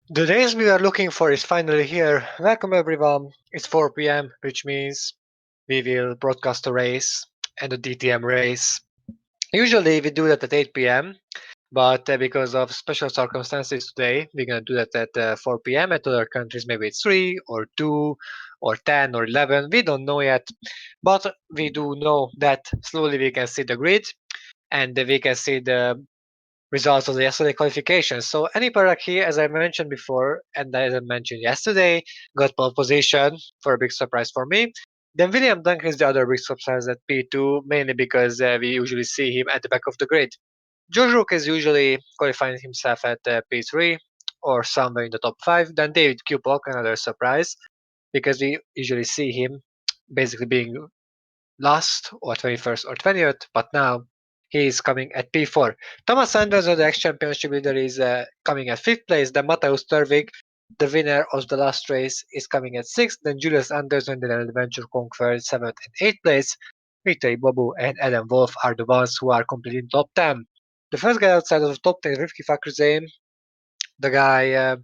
The race we are looking for is finally here. Welcome everyone. It's 4 p.m., which means we will broadcast a race and a DTM race. Usually we do that at 8 p.m., but because of special circumstances today, we're gonna do that at 4 p.m. At other countries, maybe it's 3 or 2 or 10 or 11. We don't know yet, but we do know that slowly we can see the grid and we can see the results of the yesterday qualification. So Annie Paraki, as I mentioned before, and as I mentioned yesterday, got pole position for a big surprise for me. Then William Duncan is the other big surprise at P2, mainly because we usually see him at the back of the grid. George Rook is usually qualifying himself at P3 or somewhere in the top 5. Then David Kupok, another surprise, because we usually see him basically being last or 21st or 20th, but now he is coming at P4. Thomas Anderson, the ex-championship leader, is coming at 5th place. Then Mateusz Tervik, the winner of the last race, is coming at 6th. Then Julius Anderson, the adventure conqueror, 7th and 8th place. Vitali Bobu and Adam Wolf are the ones who are completing top 10. The first guy outside of the top 10 is Rifki Fakhrizadeh, the guy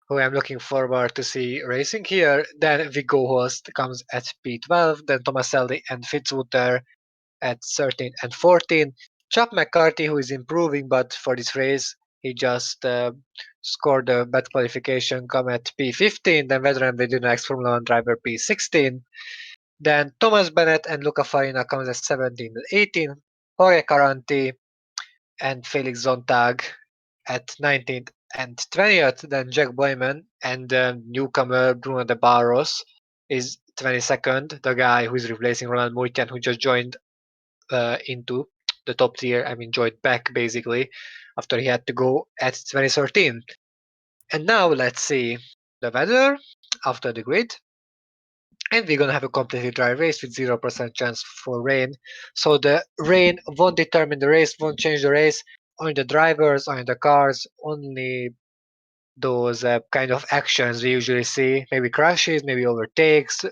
who I'm looking forward to see racing here. Then Viggo Holst comes at P12, then Tomaselli and Fitzwater at 13 and 14. Chuck McCarthy, who is improving, but for this race, he just scored a bad qualification, come at P15. Then veteran with the next Formula 1 driver P16. Then Thomas Bennett and Luca Farina comes at 17 and 18. Jorge Caranti and Felix Zontag at 19th and 20th. Then Jack Boyman and newcomer Bruno de Barros is 22nd, the guy who is replacing Ronald Moikan, who just joined into the top tier. I mean, joined back basically after he had to go at 2013. And now let's see the weather after the grid. And we're gonna have a completely dry race with 0% chance for rain. So the rain won't determine the race, won't change the race. Only the drivers, only the cars, only those kind of actions we usually see. Maybe crashes, maybe overtakes,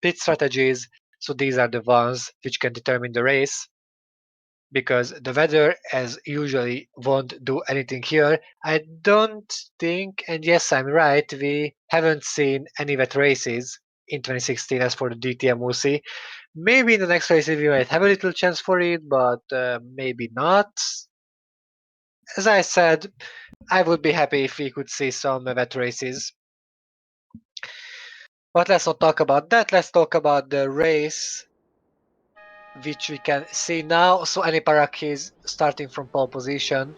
pit strategies. So these are the ones which can determine the race, because the weather as usually won't do anything here. I don't think, and yes, I'm right, we haven't seen any wet races in 2016 as for the DTM OC. Maybe in the next races we might have a little chance for it, but maybe not. As I said, I would be happy if we could see some wet races. But let's not talk about that. Let's talk about the race, which we can see now. So Annie Paraki is starting from pole position.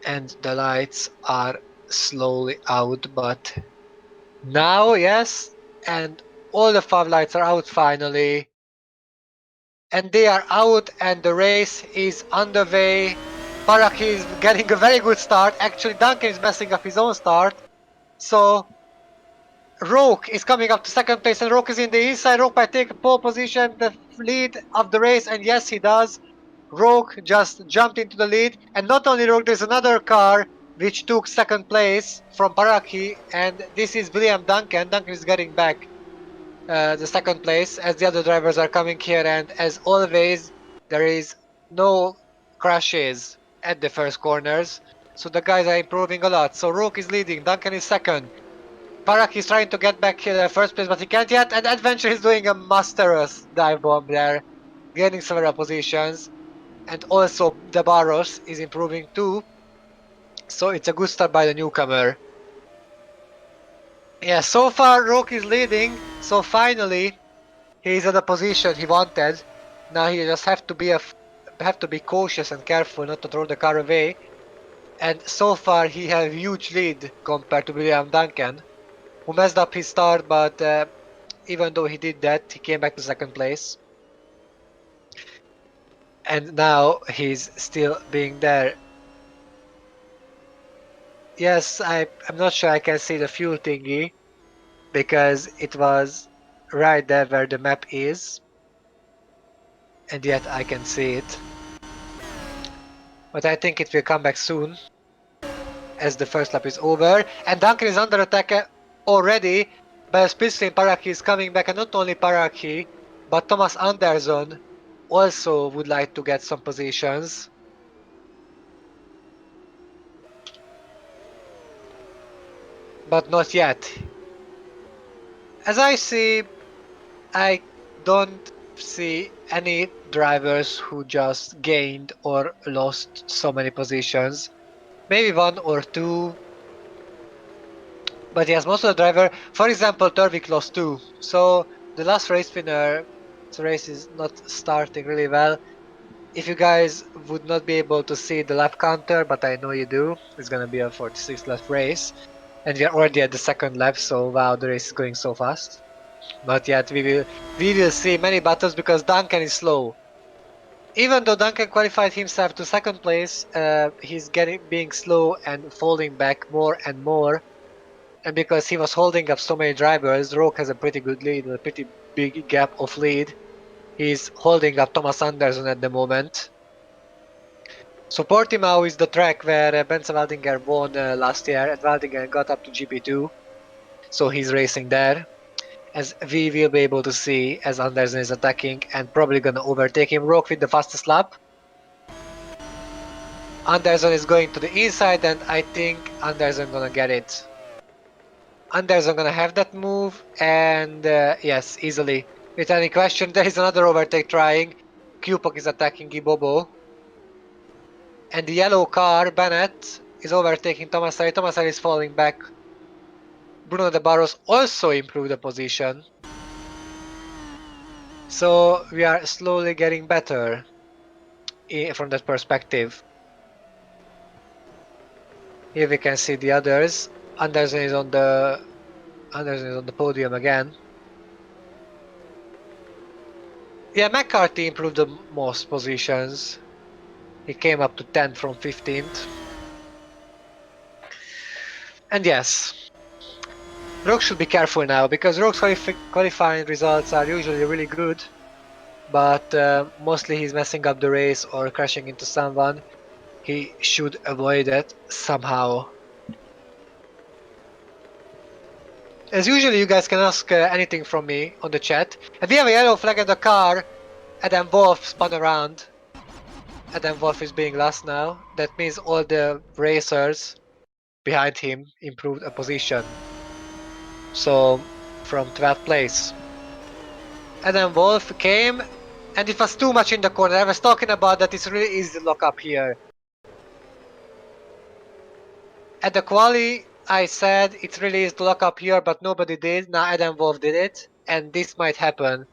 And the lights are slowly out, but now, yes, and all the 5 lights are out finally, and they are out, and the race is underway. Paraki is getting a very good start. Actually, Duncan is messing up his own start, so Roke is coming up to second place, and Roke is in the inside. Roke might take a pole position, the lead of the race, and yes, he does. Rogue just jumped into the lead, and not only Rogue, there's another car which took second place from Paraki, and this is William Duncan. Duncan is getting back the second place as the other drivers are coming here, and as always, there is no crashes at the first corners, so the guys are improving a lot. So Rogue is leading, Duncan is second. Paraki is trying to get back to the first place, but he can't yet, and Adventure is doing a masterous dive bomb there, gaining several positions. And also the Barros is improving too. So it's a good start by the newcomer. Yeah, so far Rook is leading. So finally he's at the position he wanted. Now he just have to be cautious and careful not to throw the car away. And so far he has a huge lead compared to William Duncan, who messed up his start, but even though he did that, he came back to second place. And now he's still being there. Yes, I'm not sure I can see the fuel thingy because it was right there where the map is, and yet I can see it. But I think it will come back soon as the first lap is over. And Duncan is under attack already, but especially Paraki is coming back, and not only Paraki, but Thomas Anderson also would like to get some positions. but not yet. As I see, I don't see any drivers who just gained or lost so many positions. Maybe one or two, but yes, most of the driver. For example, Turvik lost two. So the last race winner, the race is not starting really well. If you guys would not be able to see the lap counter, but I know you do, it's gonna be a 46 lap race, and we are already at the second lap. So wow, the race is going so fast. Not yet. We will see many battles because Duncan is slow. Even though Duncan qualified himself to second place, he's getting being slow and falling back more and more. And because he was holding up so many drivers, Roke has a pretty good lead, a pretty big gap of lead. He's holding up Thomas Anderson at the moment. So Portimao is the track where Bence Waldinger won last year, and Waldinger got up to GP2, so he's racing there. As we will be able to see as Anderson is attacking and probably gonna overtake him. Roke with the fastest lap. Anderson is going to the inside, and I think Anderson gonna get it. Anderson gonna have that move, and yes, easily. Without any question, there is another overtake trying. Kupok is attacking Ibobo. And the yellow car, Bennett, is overtaking Tomasari. Tomasari is falling back. Bruno de Barros also improved the position. So we are slowly getting better from that perspective. Here we can see the others. Anderson is on the podium again. Yeah, McCarthy improved the most positions. He came up to 10th from 15th. And yes, Rogue should be careful now because Rogue's qualifying results are usually really good, but mostly he's messing up the race or crashing into someone. He should avoid it somehow. As usually, you guys can ask anything from me on the chat. And we have a yellow flag in the car. Adam Wolf spun around. Adam Wolf is being last now. That means all the racers behind him improved a position. So, from 12th place. Adam Wolf came, and it was too much in the corner. I was talking about that it's really easy to lock up here. At the quali, I said it's really easy to lock up here, but nobody did. Now Adam Wolf did it, and this might happen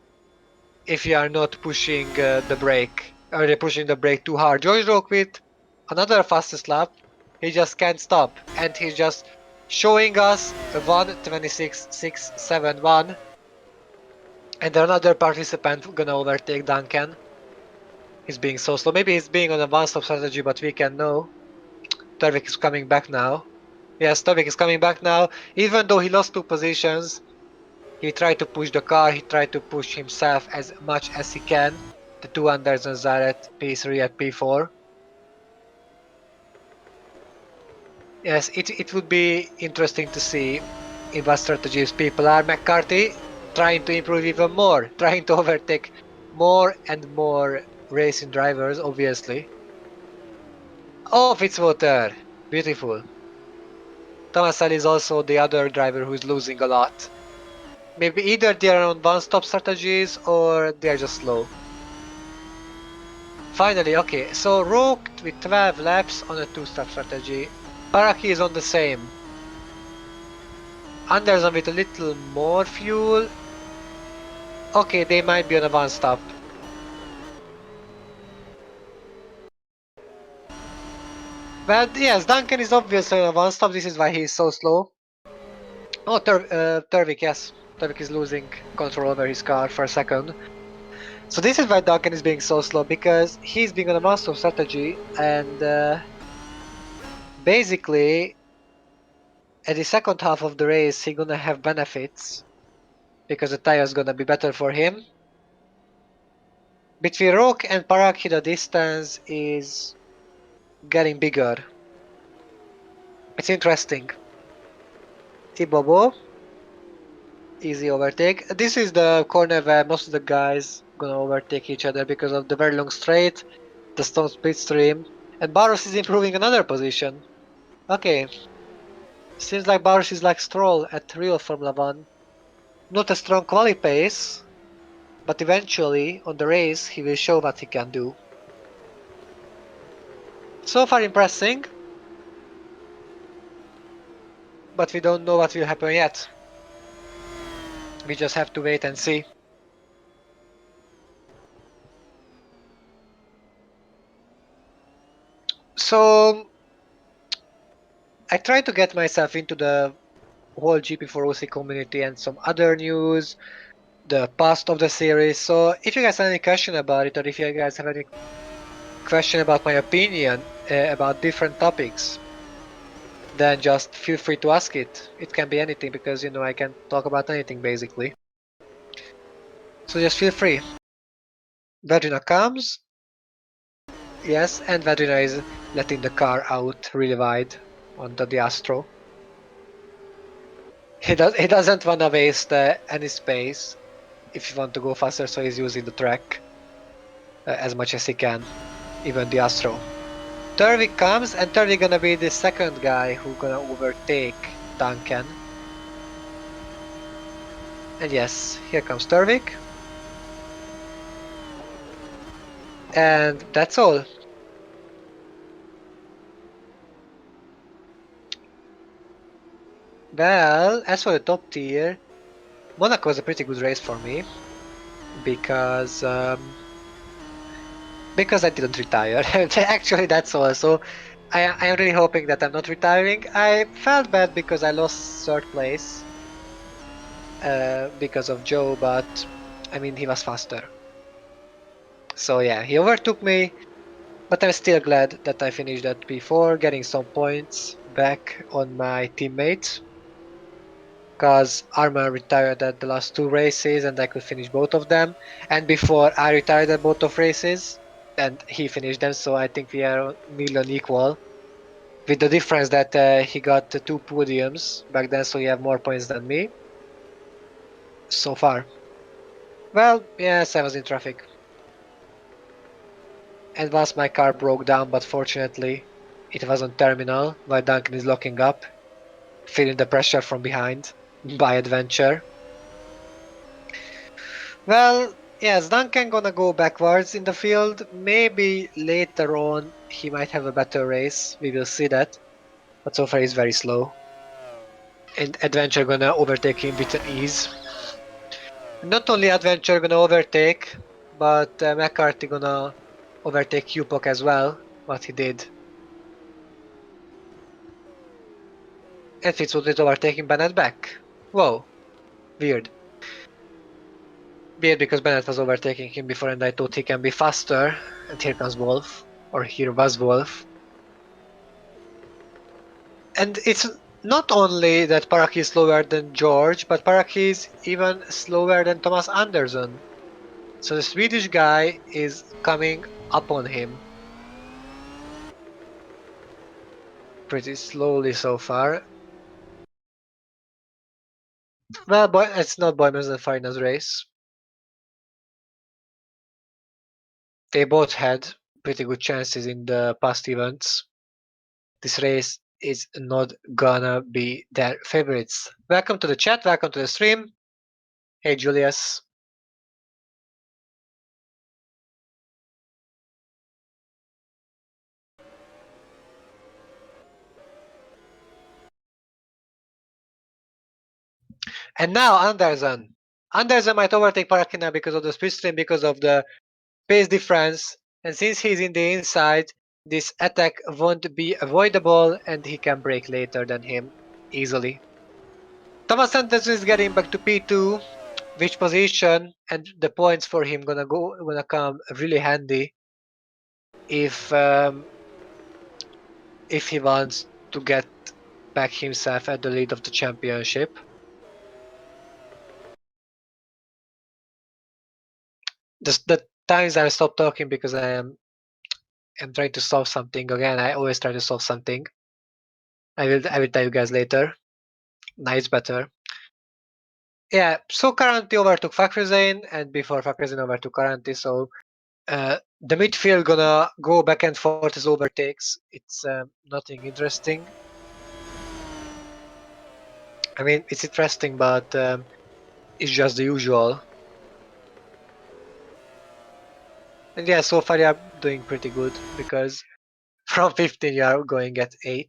if you are not pushing the brake, or you're pushing the brake too hard. George Roque with another fastest lap, he just can't stop, and he's just showing us a 1:26.671, and another participant gonna overtake Duncan. He's being so slow. Maybe he's being on a one-stop strategy, but we can know. Tervik is coming back now. Yes, Tervik is coming back now. Even though he lost two positions, he tried to push the car, he tried to push himself as much as he can. The two Andersons are at P3 at P4. Yes, it would be interesting to see in what strategies people are. McCarthy trying to improve even more, trying to overtake more and more racing drivers, obviously. Oh, Fitzwater! Beautiful. Tomaselli is also the other driver who is losing a lot. Maybe either they are on one-stop strategies or they are just slow. Finally, okay, so Rogue with 12 laps on a two-stop strategy. Paraki is on the same. Anderson with a little more fuel. Okay, they might be on a one-stop. Well, yes, Duncan is obviously on a one-stop. This is why he's so slow. Oh, Turvik, yes. Turvik is losing control over his car for a second. So this is why Duncan is being so slow, because he's being on a one-stop strategy, and basically at the second half of the race he's gonna have benefits because the tire's gonna be better for him. Between Rock and Paraki the distance is getting bigger. It's interesting. Ibobo, easy overtake. This is the corner where most of the guys gonna overtake each other because of the very long straight, the stone split stream, and Barros is improving another position. Okay. Seems like Bauer is like Stroll at real Formula One. Not a strong quali pace, but eventually on the race he will show what he can do. So far impressing, but we don't know what will happen yet. We just have to wait and see. So I try to get myself into the whole GP4 OC community and some other news, the past of the series. So if you guys have any question about it, or if you guys have any question about my opinion about different topics, then just feel free to ask it. It can be anything because I can talk about anything basically. So just feel free. Vagina comes, yes, and Vagina is letting the car out really wide onto the Astro. He doesn't want to waste any space if you want to go faster, so he's using the track as much as he can, even the Astro. Turvik comes, and Turvik gonna be the second guy who gonna overtake Duncan. And yes, here comes Turvik. And that's all. Well, as for the top tier, Monaco was a pretty good race for me because because I didn't retire. Actually, that's all. So I am really hoping that I'm not retiring. I felt bad because I lost third place because of Joe, but I mean he was faster. So yeah, he overtook me, but I'm still glad that I finished at P4, getting some points back on my teammates. Because Arma retired at the last two races and I could finish both of them. And before I retired at both of races and he finished them, so I think we are nearly on equal. With the difference that he got two podiums back then, so he have more points than me so far. Well, yes, I was in traffic. And once my car broke down, but fortunately it was on terminal while Duncan is locking up, feeling the pressure from behind by adventure. Well, yes, Duncan gonna go backwards in the field. Maybe later on he might have a better race. We will see that. But so far he's very slow. And Adventure gonna overtake him with ease. Not only Adventure gonna overtake, but McCarthy gonna overtake Upok as well. What he did. And Fitzwood is overtaking Bennett back. Whoa, weird. Weird because Bennett was overtaking him before and I thought he can be faster. And here comes Wolf. Or here was Wolf. And it's not only that Paraki is slower than George, but Paraki is even slower than Thomas Anderson. So the Swedish guy is coming up on him pretty slowly so far. Well, it's not Boymans and Farina's race. They both had pretty good chances in the past events. This race is not gonna be their favorites. Welcome to the chat, welcome to the stream. Hey Julius. And now Anderson. Anderson might overtake Parakina because of the speed stream, because of the pace difference, and since he's in the inside, this attack won't be avoidable and he can brake later than him easily. Thomas Anderson is getting back to P2, which position and the points for him gonna come really handy if if he wants to get back himself at the lead of the championship. The times I stop talking because I'm trying to solve something again. I always try to solve something. I will tell you guys later. Now it's better. Yeah, so Karanti overtook Fakhrizadeh, and before Fakhrizadeh overtook Karanti, so the midfield gonna go back and forth as overtakes. It's nothing interesting. I mean, it's interesting, but it's just the usual. And yeah, so far you are doing pretty good because from 15 you are going at 8.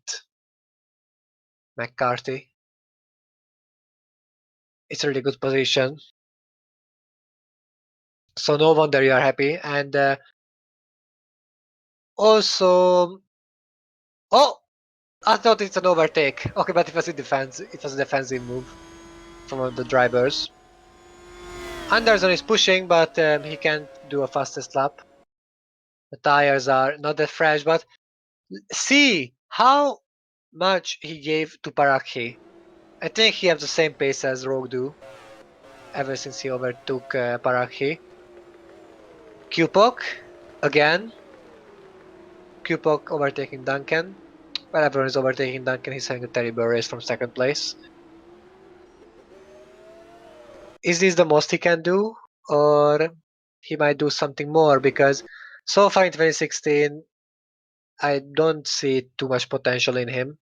McCarthy. It's a really good position. So no wonder you are happy. And also, oh, I thought it's an overtake. Okay, but it was a defense. It was a defensive move from one of the drivers. Anderson is pushing, but he can't do a fastest lap. The tires are not that fresh, but see how much he gave to Parakhi. I think he has the same pace as Rogdu ever since he overtook Parakhi. Kupok again. Kupok overtaking Duncan. Well, everyone is overtaking Duncan. He's having a terrible race from second place. Is this the most he can do? Or he might do something more? Because so far in 2016, I don't see too much potential in him.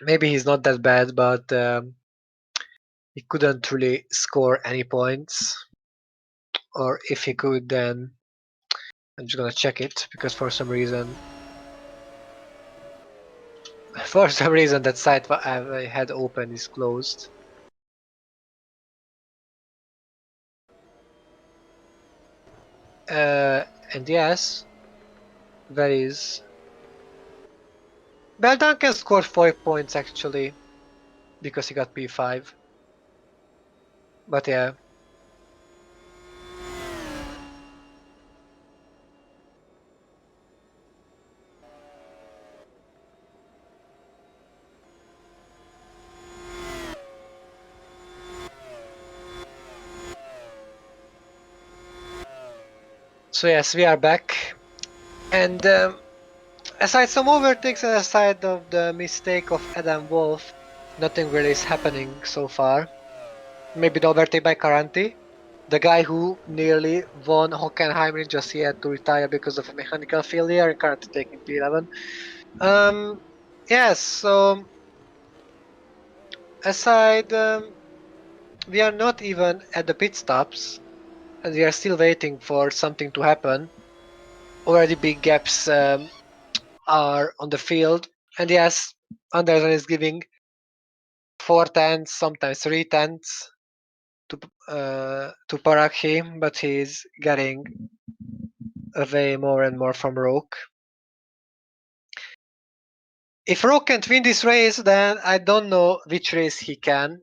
Maybe he's not that bad, but he couldn't really score any points. Or if he could, then I'm just gonna check it because for some reason, that site I had open is closed. And yes, there is. Well, Duncan scored 5 points actually because he got P5. But yeah, so yes, we are back. And aside some overtakes and aside of the mistake of Adam Wolf, nothing really is happening so far. Maybe the overtake by Karanti, the guy who nearly won Hockenheim, just he had to retire because of a mechanical failure and currently taking P11. Yes, so aside, we are not even at the pit stops and we are still waiting for something to happen. Already big gaps are on the field. And yes, Anderson is giving 4 tenths, sometimes 3 tenths to Parakhi, but he's getting away more and more from Roke. If Roke can't win this race, then I don't know which race he can,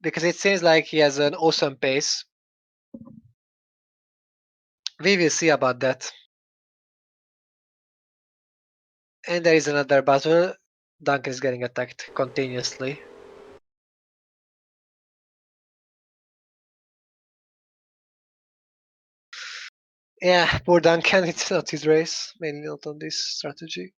because it seems like he has an awesome pace. We will see about that. And there is another battle. Duncan is getting attacked continuously. Yeah, poor Duncan, it's not his race, mainly not on this strategy.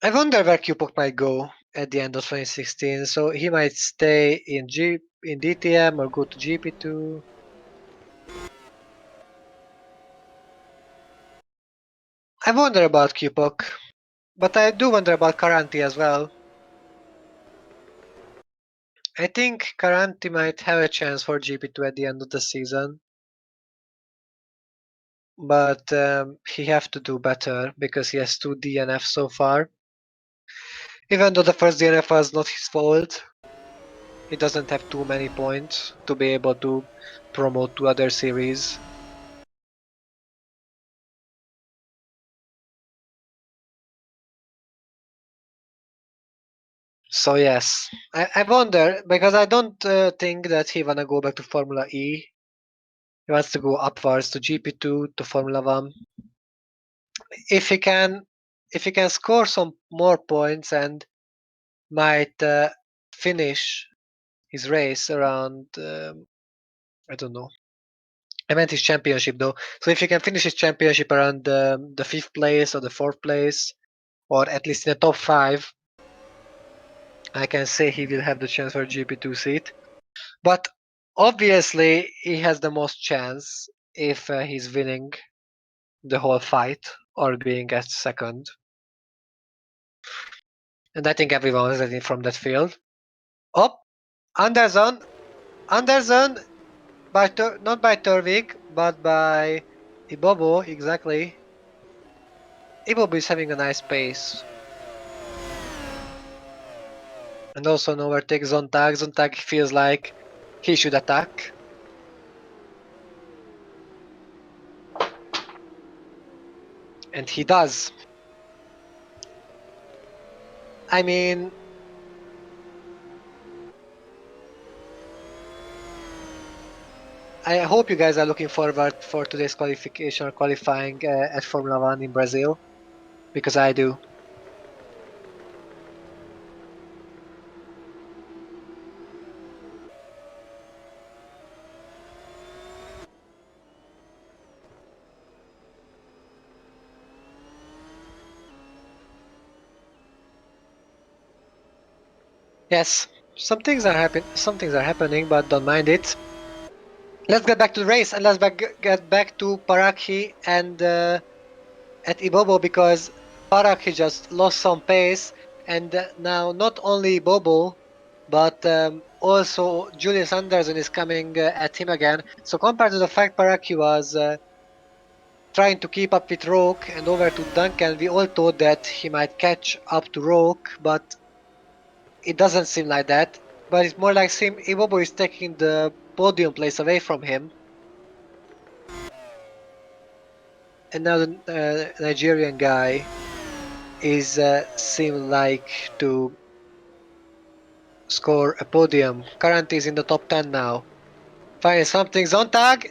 I wonder where Kupok might go at the end of 2016. So he might stay in DTM or go to GP2. I wonder about Kupok, but I do wonder about Karanti as well. I think Karanti might have a chance for GP2 at the end of the season, but he have to do better because he has 2 DNFs so far. Even though the first DNF was not his fault, he doesn't have too many points to be able to promote to other series. So yes, I wonder because I don't think that he wanna go back to Formula E. He wants to go upwards to GP2 to Formula One. If he can, if he can score some more points and might finish his race around, I don't know. I meant his championship though. So if he can finish his championship around the 5th place or the 4th place, or at least in the top 5, I can say he will have the chance for a GP2 seat. But obviously, he has the most chance if he's winning the whole fight. or being at second. And I think everyone is ready from that field. Oh, Anderson by not by Turvik, but by Ibobo, exactly. Ibobo is having a nice pace. And also an overtake Zontag. Zontag feels like he should attack. And he does. I mean, I hope you guys are looking forward for today's qualification or qualifying at Formula One in Brazil, because I do. Yes, some things are happening, but don't mind it. Let's get back to the race and get back to Parakhi and at Ibobo, because Parakhi just lost some pace, and now not only Ibobo but also Julius Anderson is coming at him again. So compared to the fact Parakhi was trying to keep up with Roke and over to Duncan, we all thought that he might catch up to Roke, but it doesn't seem like that. But it's more like Ibobo is taking the podium place away from him. And now the Nigerian guy is seem like to score a podium. Currently is in the top 10 now. Finally something. Zontag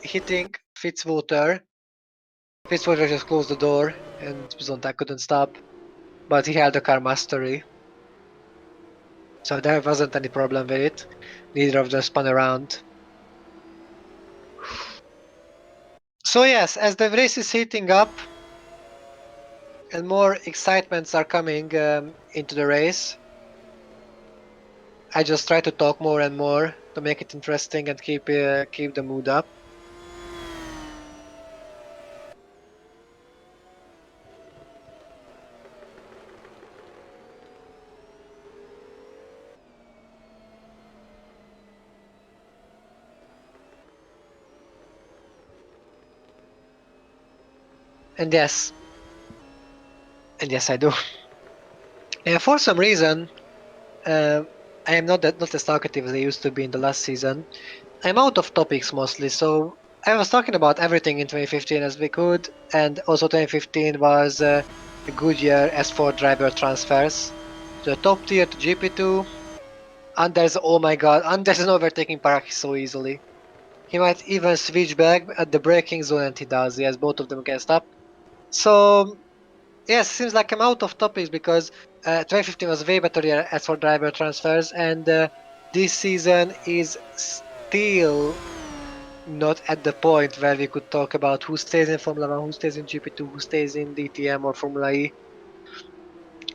hitting Fitzwater. Fitzwater just closed the door and Zontag couldn't stop. But he held the car mastery. So there wasn't any problem with it. Neither of them spun around. So yes, as the race is heating up and more excitements are coming into the race, I just try to talk more and more to make it interesting and keep the mood up. And yes, I do. And for some reason, uh, I am not as talkative as I used to be in the last season. I'm out of topics mostly, so I was talking about everything in 2015 as we could, and also 2015 was a good year as for driver transfers. To the top tier to GP2, Anders, oh my god, Anders is overtaking Paraki so easily. He might even switch back at the braking zone, and he does. Yes, both of them can stop. So yes, seems like I'm out of topics because 2015 was way better year as for driver transfers, and this season is still not at the point where we could talk about who stays in Formula One, who stays in GP2, who stays in DTM or Formula E.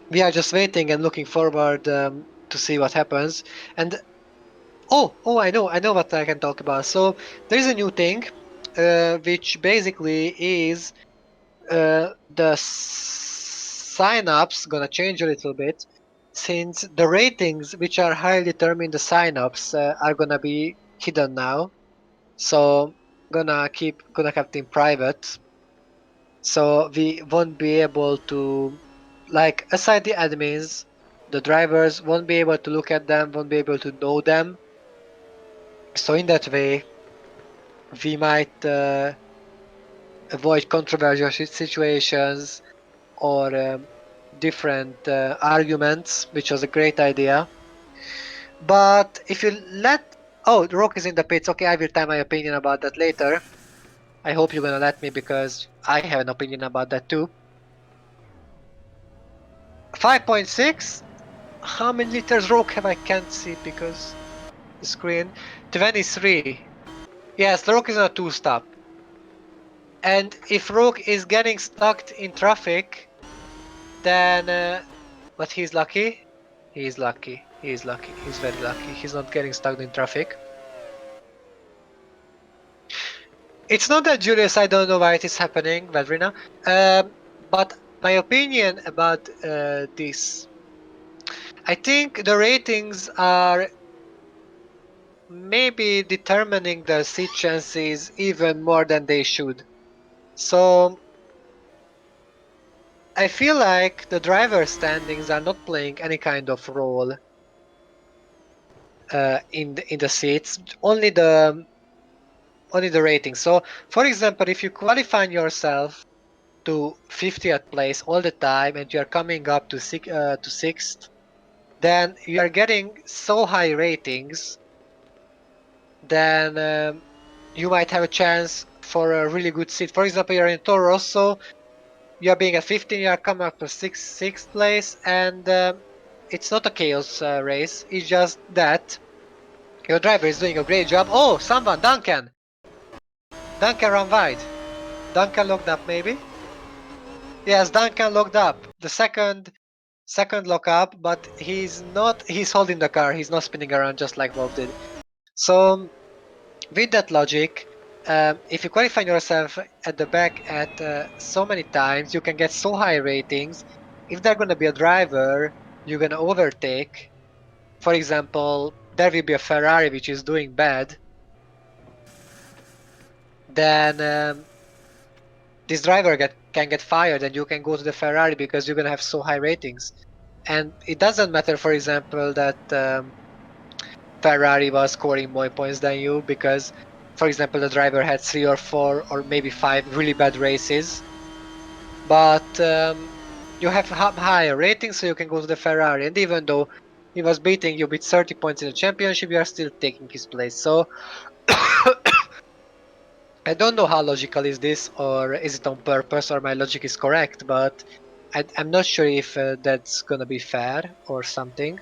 We are just waiting and looking forward to see what happens. And I know what I can talk about. So there is a new thing, which basically is the sign-ups gonna change a little bit, since the ratings which are highly determined the sign-ups are gonna be hidden now. So gonna keep them private. So we won't be able to, like, aside the admins, the drivers won't be able to look at them, won't be able to know them. So in that way, we might avoid controversial situations or different arguments, which was a great idea. But if you let, oh, the Rock is in the pits. Okay, I will tell my opinion about that later. I hope you're gonna let me, because I have an opinion about that too. 5.6. How many liters Rock have I? Can't see because the screen. 23. Yes, the Rock is on a two-stop. And if Rook is getting stuck in traffic, then but he's lucky. He's lucky. He's lucky. He's very lucky. He's not getting stuck in traffic. It's not that, Julius, I don't know why it is happening, Vedrina. But my opinion about this, I think the ratings are maybe determining the seat chances even more than they should. So I feel like the driver standings are not playing any kind of role in the seats, only the ratings. So, for example, if you qualify yourself to 50th place all the time and you are coming up to sixth, then you are getting so high ratings, then you might have a chance for a really good seat. For example, you're in Toro Rosso, you are being at 15, you are coming up to sixth place, and it's not a chaos race. It's just that your driver is doing a great job. Oh, Duncan ran wide. Duncan locked up, maybe. Yes, Duncan locked up. The second lock up, but he's not. He's holding the car. He's not spinning around just like Wolf did. So with that logic, if you qualify yourself at the back at so many times, you can get so high ratings. If there's gonna be a driver you're gonna overtake, for example, there will be a Ferrari which is doing bad, then this driver can get fired and you can go to the Ferrari because you're gonna have so high ratings. And it doesn't matter, for example, that Ferrari was scoring more points than you because, for example, the driver had 3 or 4 or maybe 5 really bad races, but you have higher ratings, so you can go to the Ferrari. And even though he was beating you with 30 points in the championship, you are still taking his place. So I don't know how logical is this, or is it on purpose, or my logic is correct, but I'm not sure if that's gonna be fair or something.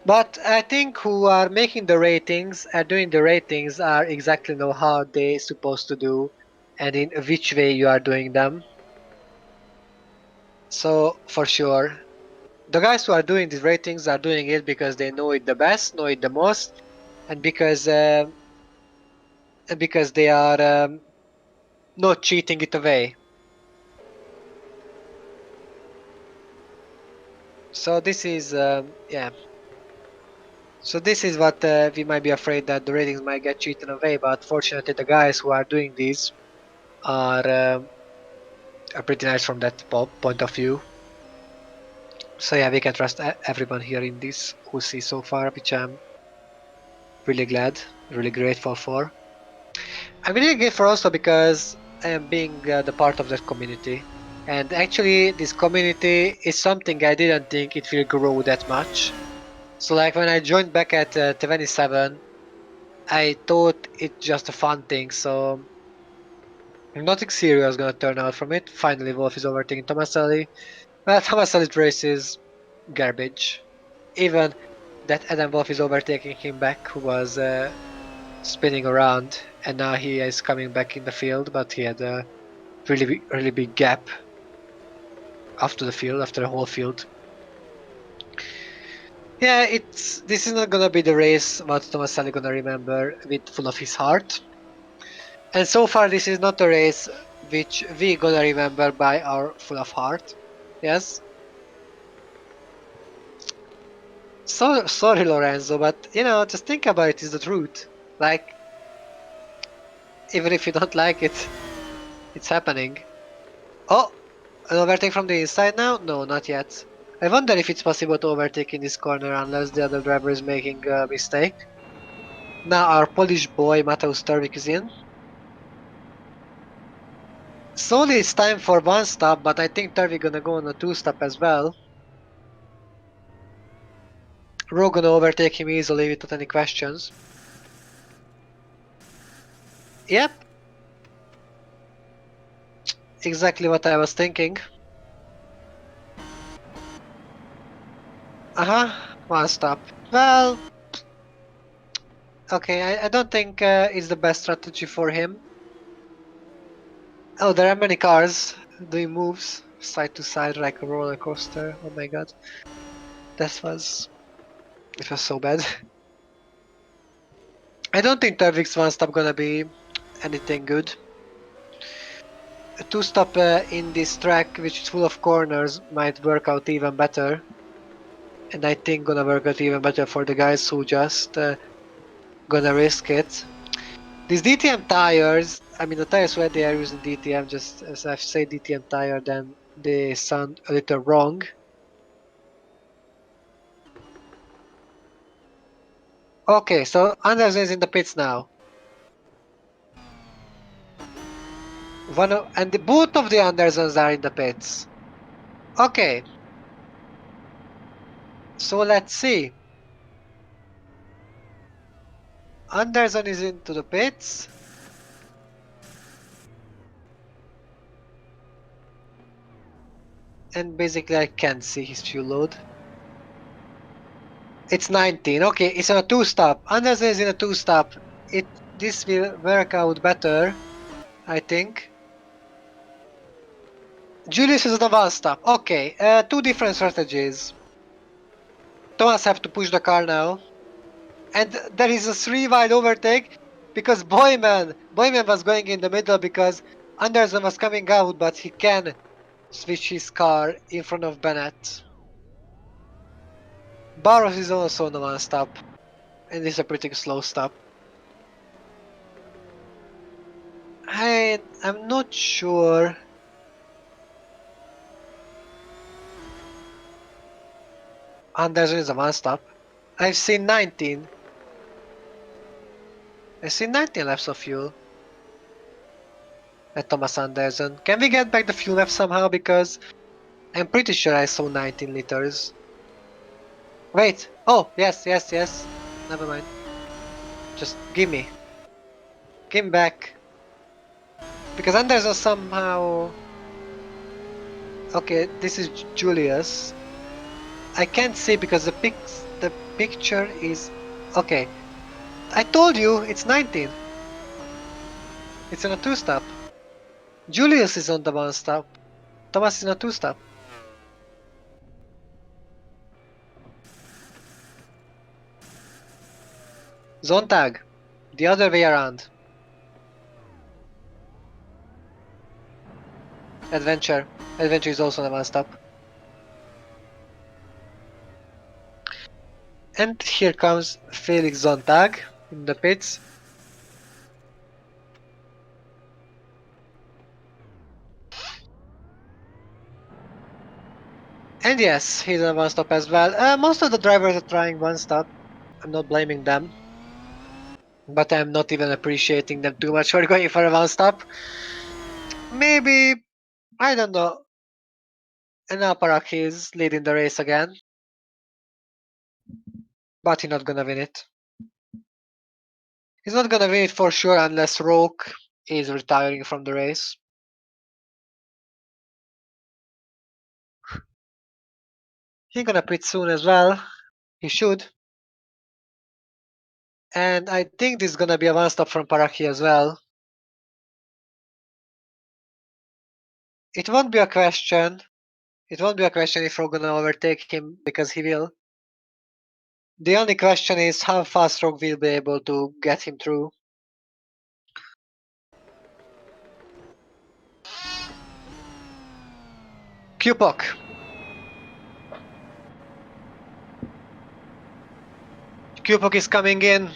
But I think who are making the ratings, doing the ratings, are exactly know how they supposed to do, and in which way you are doing them. So for sure, the guys who are doing these ratings are doing it because they know it the best, know it the most, and because they are not cheating it away. So this is yeah. So this is what we might be afraid that the ratings might get cheated away. But fortunately, the guys who are doing these are pretty nice from that point of view. So yeah, we can trust everyone here in this OC so far, which I'm really glad, really grateful for. I'm really grateful also because I am being the part of that community. And actually, this community is something I didn't think it will grow that much. So like when I joined back at 27, I thought it's just a fun thing. So nothing serious gonna turn out from it. Finally, Wolf is overtaking Tomaselli. Well, Tomaselli's race is garbage. Even that Adam Wolf is overtaking him back, who was spinning around, and now he is coming back in the field, but he had a really big gap after the whole field. Yeah, this is not gonna be the race what Tomaselli gonna remember with full of his heart. And so far, this is not a race which we gonna remember by our full of heart. Yes. So sorry, Lorenzo, but just think about it. Is the truth. Like, even if you don't like it, it's happening. Oh, an overtake from the inside now? No, not yet. I wonder if it's possible to overtake in this corner unless the other driver is making a mistake. Now our Polish boy Mateusz Turvik is in. Slowly it's time for one stop, but I think Turvik gonna go on a two stop as well. Rowe gonna overtake him easily without any questions. Yep, exactly what I was thinking. One stop. Well, okay, I don't think it's the best strategy for him. Oh, there are many cars doing moves side to side like a roller coaster. Oh my god. That was It was so bad. I don't think Turvik's one stop gonna be anything good. A two stop in this track, which is full of corners, might work out even better. And I think gonna work out even better for the guys who just gonna risk it. These DTM tires, I mean the tires where they are using DTM, just as I say DTM tire, then they sound a little wrong. Okay, so Anderson is in the pits now. Both of the Andersons are in the pits. Okay, so let's see. Anderson is into the pits. And basically I can't see his fuel load. It's 19. Okay, it's on a two-stop. Anderson is in a two-stop. This will work out better, I think. Julius is on a one-stop. Okay, two different strategies. Thomas have to push the car now. And there is a three-wide overtake because Boyman was going in the middle because Anderson was coming out, but he can switch his car in front of Bennett. Barros is also on a one-stop. And it's a pretty slow stop. I'm not sure. Anderson is a one stop. I've seen 19. I've seen 19 laps of fuel at Thomas Anderson. Can we get back the fuel map somehow? Because I'm pretty sure I saw 19 liters. Wait. Oh, yes. Never mind. Just give me. Give me back. Because Anderson somehow... Okay, this is Julius. I can't see because the picture is... Okay. I told you, it's 19. It's on a two-stop. Julius is on the one-stop. Thomas is on a two-stop. Zontag. The other way around. Adventure. Adventure is also on a one-stop. And here comes Felix Zontag in the pits. And yes, he's on one-stop as well. Most of the drivers are trying one-stop. I'm not blaming them. But I'm not even appreciating them too much for going for a one-stop. Maybe, I don't know, an Aparak is leading the race again. But he's not gonna win it. He's not gonna win it for sure unless Roke is retiring from the race. He's gonna quit soon as well. He should. And I think this is gonna be a one-stop from Paraki as well. It won't be a question. It won't be a question if we're gonna overtake him because he will. The only question is how fast Rogue will be able to get him through. Kupok. Kupok is coming in.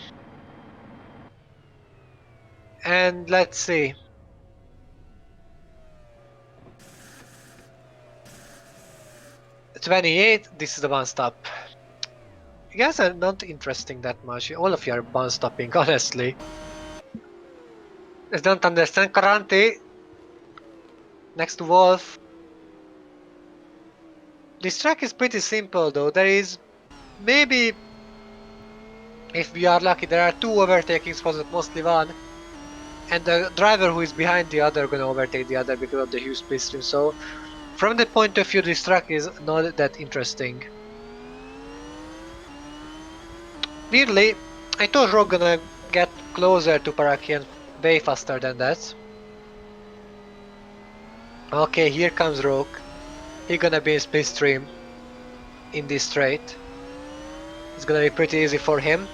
And let's see. '28, this is the one stop. You guys are not interesting that much. All of you are one stopping, honestly. I don't understand. Karante. Next to Wolf. This track is pretty simple though. There is maybe, if we are lucky, there are two overtaking spots, but mostly one. And the driver who is behind the other gonna overtake the other because of the huge slipstream. So from that point of view, this track is not that interesting. Weirdly, I thought Rogue gonna get closer to Parakian way faster than that. Okay, here comes Rogue. He's gonna be in slipstream in this straight. It's gonna be pretty easy for him.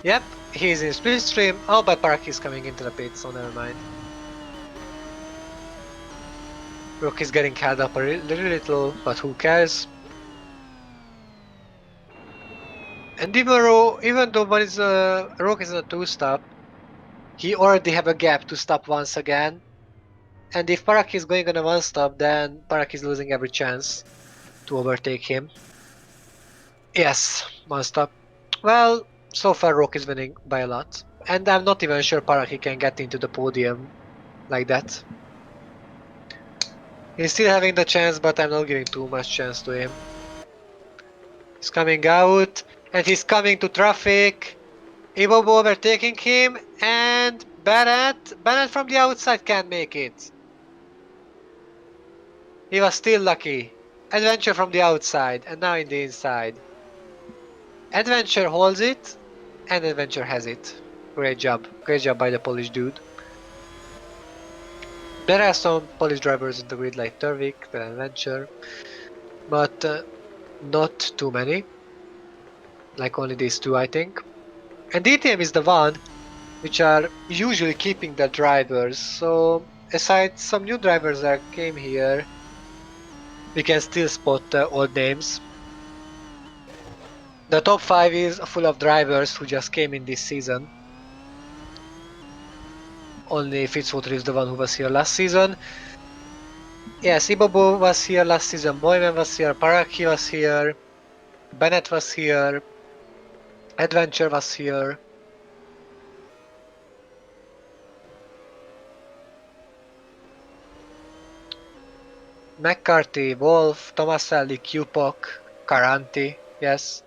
Yep, he's in Splitstream. Oh, but Park is coming into the pit, so never mind. Rook is getting held up a little, but who cares? And even though Rook is in a two-stop, he already have a gap to stop once again. And if Parak is going on a one-stop, then Parak is losing every chance to overtake him. Yes, one-stop. Well, so far Rook is winning by a lot. And I'm not even sure Paraki can get into the podium like that. He's still having the chance, but I'm not giving too much chance to him. He's coming out, and he's coming to traffic. Ibobo overtaking him, and Bennett from the outside can't make it. He was still lucky. Adventure from the outside, and now in the inside. Adventure holds it, and Adventure has it. Great job. Great job by the Polish dude. There are some Polish drivers in the grid like Turvik, the Adventure, but not too many. Like only these two, I think. And DTM is the one which are usually keeping the drivers. So aside some new drivers that came here, we can still spot old names. The top 5 is full of drivers who just came in this season. Only Fitzwater is the one who was here last season. Yes, Ibobo was here last season, Boyman was here, Paraki was here, Bennett was here, Adventure was here. McCarthy, Wolf, Tomaselli, Cupok, Caranti, yes.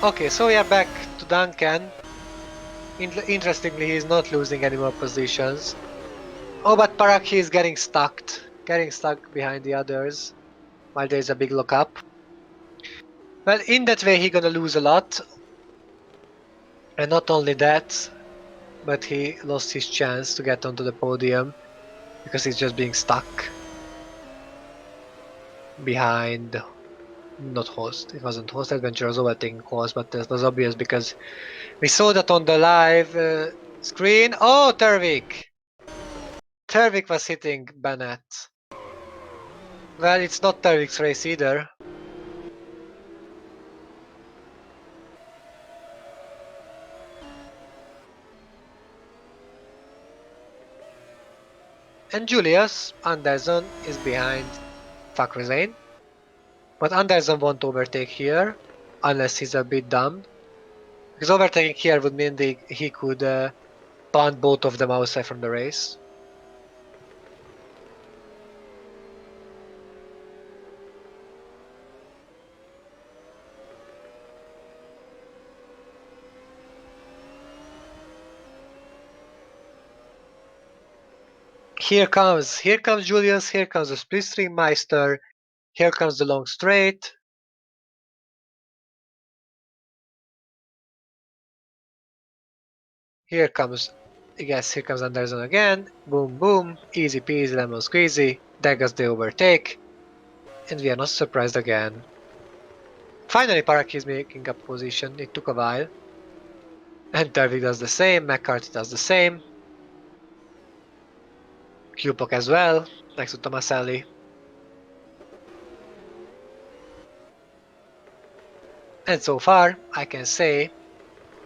Okay, so we are back to Duncan. Interestingly, he's not losing any more positions. Oh, but Paraki is getting stuck behind the others while there's a big lockup. Well, in that way, he's gonna lose a lot. And not only that, but he lost his chance to get onto the podium because he's just being stuck behind. Not Host. It wasn't Host. Adventure was overtaking Host, but that was obvious because we saw that on the live screen. Oh, Turvik! Turvik was hitting Bennett. Well, it's not Turvik's race either. And Julius Anderson is behind Fakhrizane. But Anderson won't overtake here unless he's a bit dumb. Because overtaking here would mean he could punt both of them outside from the race. Here comes Julius, here comes the Splitstream Meister, here comes the long straight. Here comes Anderson again. Boom, boom, easy peasy, lemon squeezy. There goes the overtake. And we are not surprised again. Finally, Paraki is making up position. It took a while. And Dervik does the same, McCarthy does the same. Cupok as well, next to Tomaselli. And so far, I can say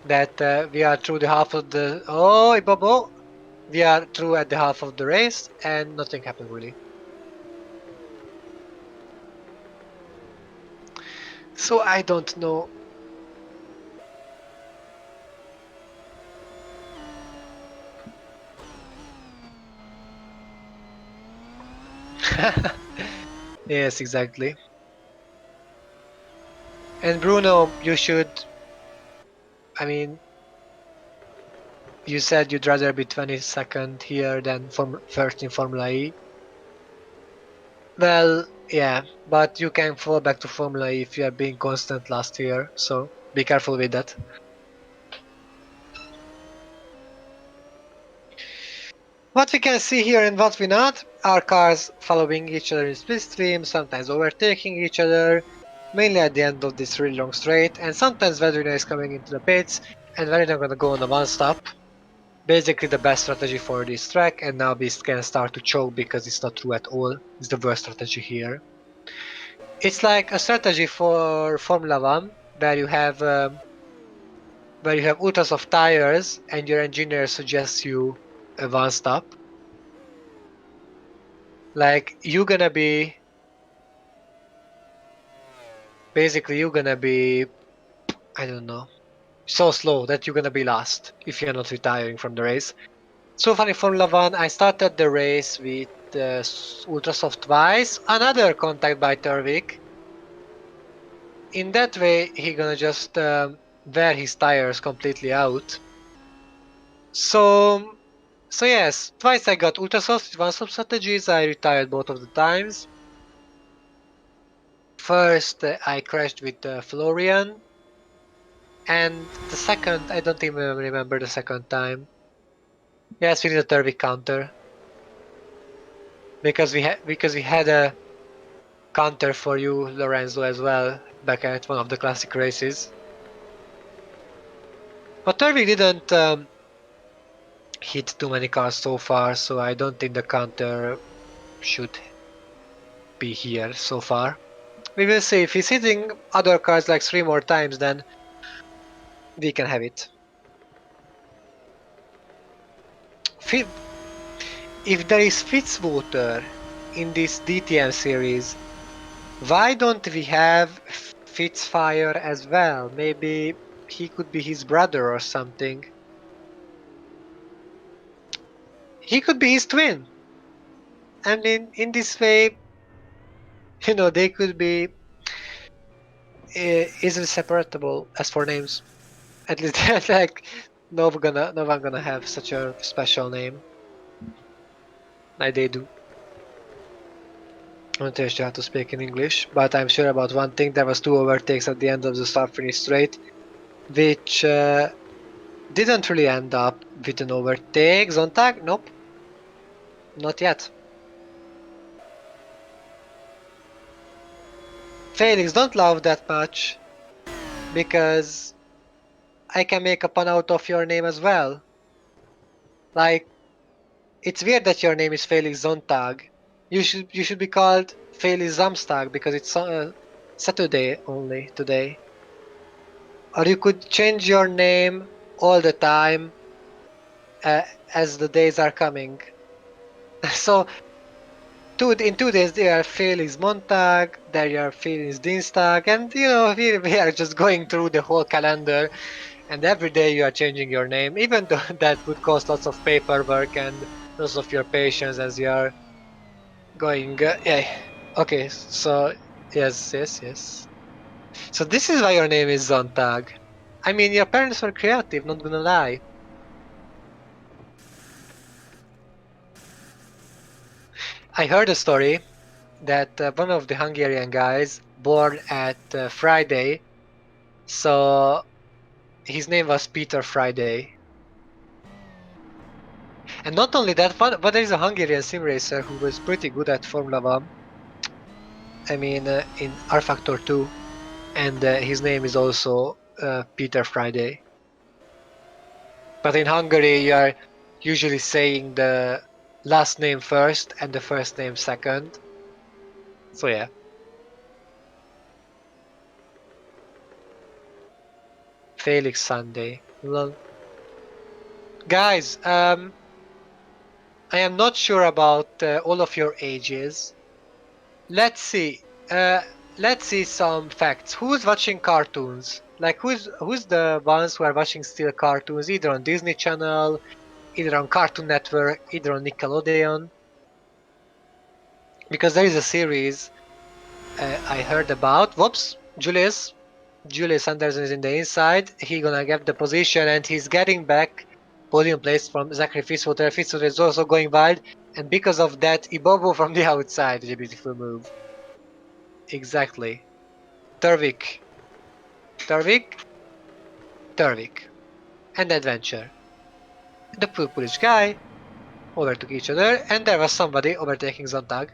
that we are through the half of the... Oh, Ibobo! We are through at the half of the race, and nothing happened really. So I don't know. Yes, exactly. And Bruno, you should... I mean, you said you'd rather be 22nd here than first in Formula E. Well, yeah, but you can fall back to Formula E if you are being constant last year, so be careful with that. What we can see here and what we not are cars following each other in slipstream, sometimes overtaking each other, mainly at the end of this really long straight, and sometimes Vedrina is coming into the pits and Vedrina gonna go on a one stop. Basically the best strategy for this track, and now Beast can start to choke because it's not true at all. It's the worst strategy here. It's like a strategy for Formula One where you have ultra soft tires and your engineer suggests you a one stop. Like you're gonna be I don't know, so slow that you're gonna be last if you're not retiring from the race. So far in Formula One, I started the race with ultra soft twice, another contact by Turvik. In that way, he gonna just wear his tires completely out. So, so yes, twice I got ultra soft with one stop strategies. I retired both of the times. First, I crashed with Florian, and the second, I don't even remember the second time. Yes, we did a Turvik counter because we had a counter for you, Lorenzo, as well back at one of the classic races. But Turvik didn't hit too many cars so far, so I don't think the counter should be here so far. We will see. If he's hitting other cars like 3 more times, then we can have it. If there is Fitzwater in this DTM series, why don't we have Fitzfire as well? Maybe he could be his brother or something. He could be his twin. I mean, in this way, they could be easily separable as for names. At least, like, no one gonna have such a special name like they do. I don't teach you how to speak in English, but I'm sure about one thing. There was 2 overtakes at the end of the start-finish straight, which didn't really end up with an overtake. Zontag? Nope, not yet. Felix, don't laugh that much, because I can make a pun out of your name as well. Like, it's weird that your name is Felix Zontag. You should be called Felix Samstag because it's Saturday only today. Or you could change your name all the time uh, as the days are coming. So in 2 days there are Felix Montag, there are Felix Dienstag, and we are just going through the whole calendar, and every day you are changing your name, even though that would cost lots of paperwork and lots of your patience as you are going. Yeah. Okay. So yes, yes, yes. So this is why your name is Zontag. I mean, your parents were creative. Not gonna lie. I heard a story that one of the Hungarian guys born at Friday, so his name was Peter Friday. And not only that, but there is a Hungarian sim racer who was pretty good at Formula One. I mean, in R Factor 2, and his name is also Peter Friday. But in Hungary, you are usually saying the last name first and the first name second. So yeah. Felix Sunday. Lol. Guys, I am not sure about all of your ages. Let's see. Let's see some facts. Who's watching cartoons? Like who's the ones who are watching still cartoons, either on Disney Channel, either on Cartoon Network, either on Nickelodeon? Because there is a series I heard about. Whoops, Julius Anderson is in the inside. He gonna get the position and he's getting back podium place from Zachary Fitzwater. Fitzwater is also going wild, and because of that, Ibobo from the outside is a beautiful move. Exactly. Turvik, Turvik, Turvik, and Adventure. The Polish guy. overtook each other, and there was somebody overtaking Zontag.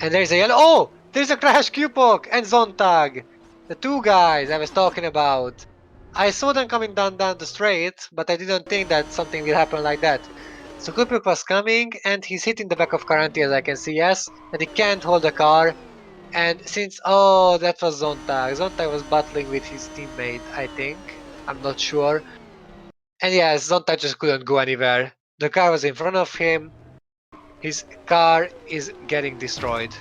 And there's a yellow. Oh! There's a crash Cupok and Zontag! The two guys I was talking about. I saw them coming down the straight, but I didn't think that something will happen like that. So Cupok was coming, and he's hitting the back of Caranti, as I can see, yes, and he can't hold the car. And since, oh, that was Zontag. Zontag was battling with his teammate, I think. I'm not sure. And yes, Zontag just couldn't go anywhere. The car was in front of him. His car is getting destroyed.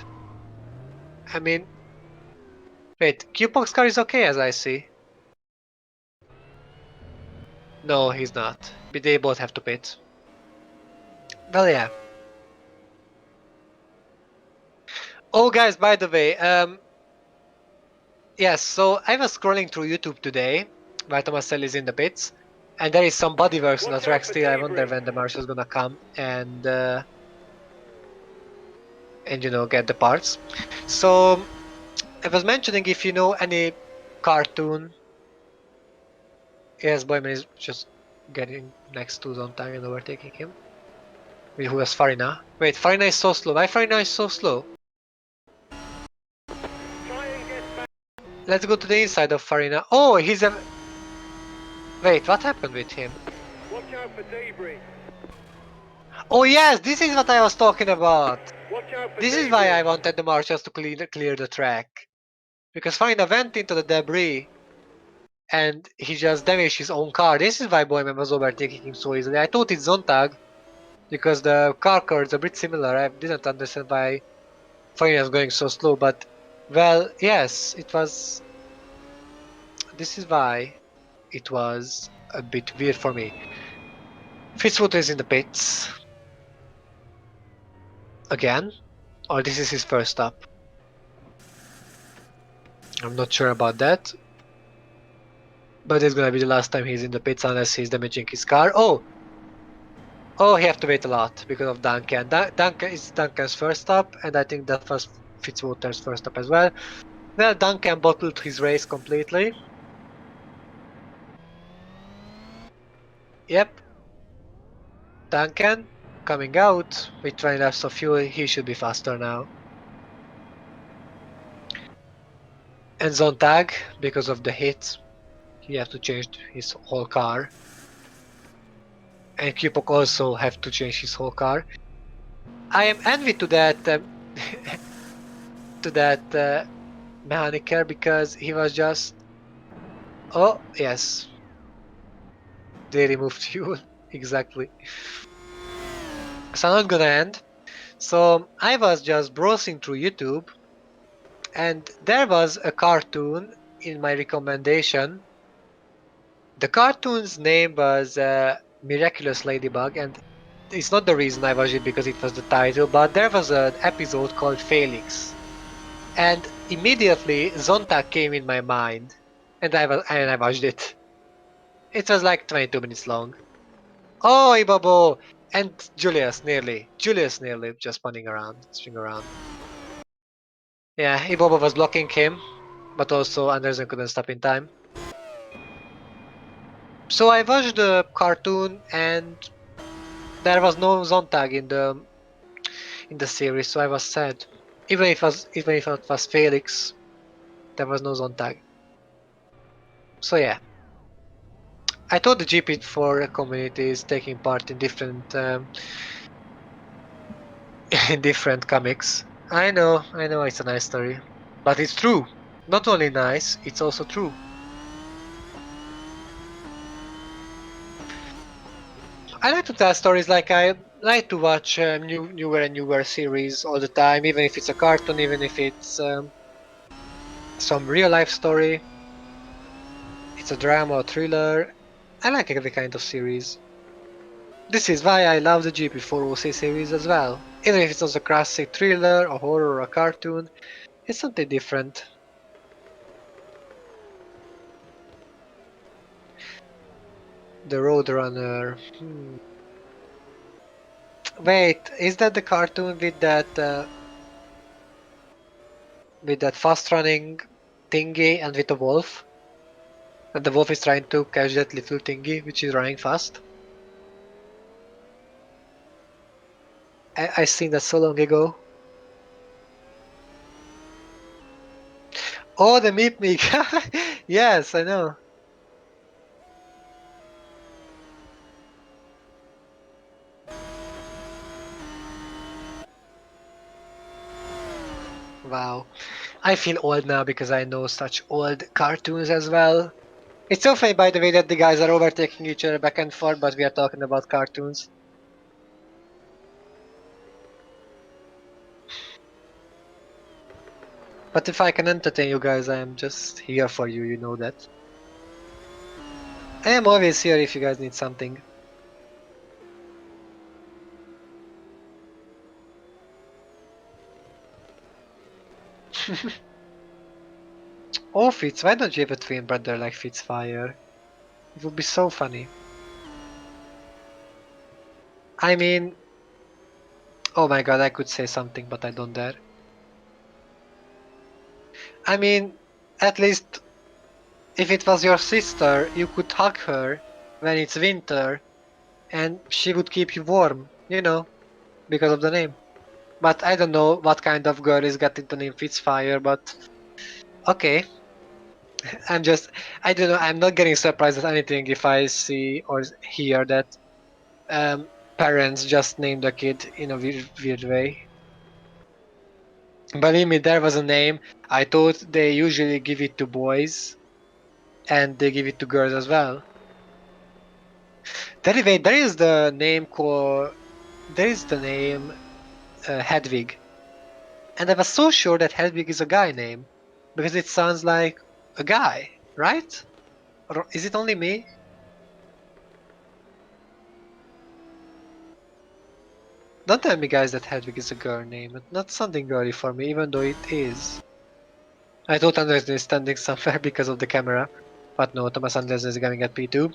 I mean, wait, Cupok's car is okay as I see. No, he's not. But they both have to pit. Well, yeah. Oh, guys, by the way, yes, so I was scrolling through YouTube today while Tomaselli is in the pits, and there is some bodyworks on the track still. I wonder when the marshal's gonna come and you know, get the parts. So I was mentioning if you know any cartoon. Yes, Boyman is just getting next to Zontag and overtaking him. Who was Farina? Wait, Farina is so slow. Why Farina is so slow? Let's go to the inside of Farina. Oh, he's a... Wait, what happened with him? Watch out for debris. Oh yes, this is what I was talking about. Watch out for This debris. is why I wanted the marshals to clear the track. Because Farina went into the debris and he just damaged his own car. This is why Boyman was overtaking him so easily. I thought it's Zontag because the car codes are a bit similar. I didn't understand why Farina was going so slow, but well, yes, it was... This is why it was a bit weird for me. Fitzwater is in the pits again, or this is his first stop. I'm not sure about that, but it's gonna be the last time he's in the pits unless he's damaging his car. Oh, he have to wait a lot because of Duncan. Duncan is Duncan's first stop, and I think that was Fitzwater's first stop as well. Well, Duncan bottled his race completely. Yep, Duncan coming out with 20 laps of fuel. He should be faster now. And Zontag, because of the hit, he have to change his whole car. And Cupok also have to change his whole car. I am envy to that to that mechanic car because he was just... Oh yes, they removed fuel exactly. So I'm not gonna end. So I was just browsing through YouTube, and there was a cartoon in my recommendation. The cartoon's name was Miraculous Ladybug, and it's not the reason I watched it because it was the title, but there was an episode called Felix. And immediately Zonta came in my mind, and I watched it. It was like 22 minutes long. Oh, Ibobo! And Julius nearly just spinning around, swing around. Yeah, Ibobo was blocking him, but also Anderson couldn't stop in time. So I watched the cartoon, and there was no Zontag in the series, so I was sad. Even if it was Felix, there was no Zontag. So yeah, I thought the GP4 community is taking part in different in different comics. I know, it's a nice story, but it's true. Not only nice, it's also true. I like to tell stories. Like I like to watch newer and newer series all the time, even if it's a cartoon, even if it's some real life story. It's a drama or thriller. I like every kind of series. This is why I love the GP4 OC series as well. Even if it's not a classic thriller, a horror, or a cartoon, it's something different. The Roadrunner. Wait, is that the cartoon with that fast running thingy and with the wolf? And the wolf is trying to catch that little thingy, which is running fast. I seen that so long ago. Oh, the meat meat. Yes, I know. Wow. I feel old now because I know such old cartoons as well. It's so funny, by the way, that the guys are overtaking each other back and forth, but we are talking about cartoons. But if I can entertain you guys, I am just here for you, you know that. I am always here if you guys need something. Oh, Fitz, why don't you have a twin brother like Fitzfire? It would be so funny. I mean, oh my god, I could say something, but I don't dare. I mean, at least if it was your sister, you could hug her when it's winter, and she would keep you warm, you know, because of the name. But I don't know what kind of girl is getting the name Fitzfire, but okay. I'm just, I don't know, I'm not getting surprised at anything if I see or hear that um, parents just named a kid in a weird way. Believe me, there was a name. I thought they usually give it to boys and they give it to girls as well. Anyway, there is the name called, there is the name Hedwig. And I was so sure that Hedwig is a guy name because it sounds like a guy, right? Or is it only me? Don't tell me, guys, that Hedwig is a girl name. It's not something girly for me, even though it is. I thought Anderson is standing somewhere because of the camera. But no, Thomas Anderson is going at P2.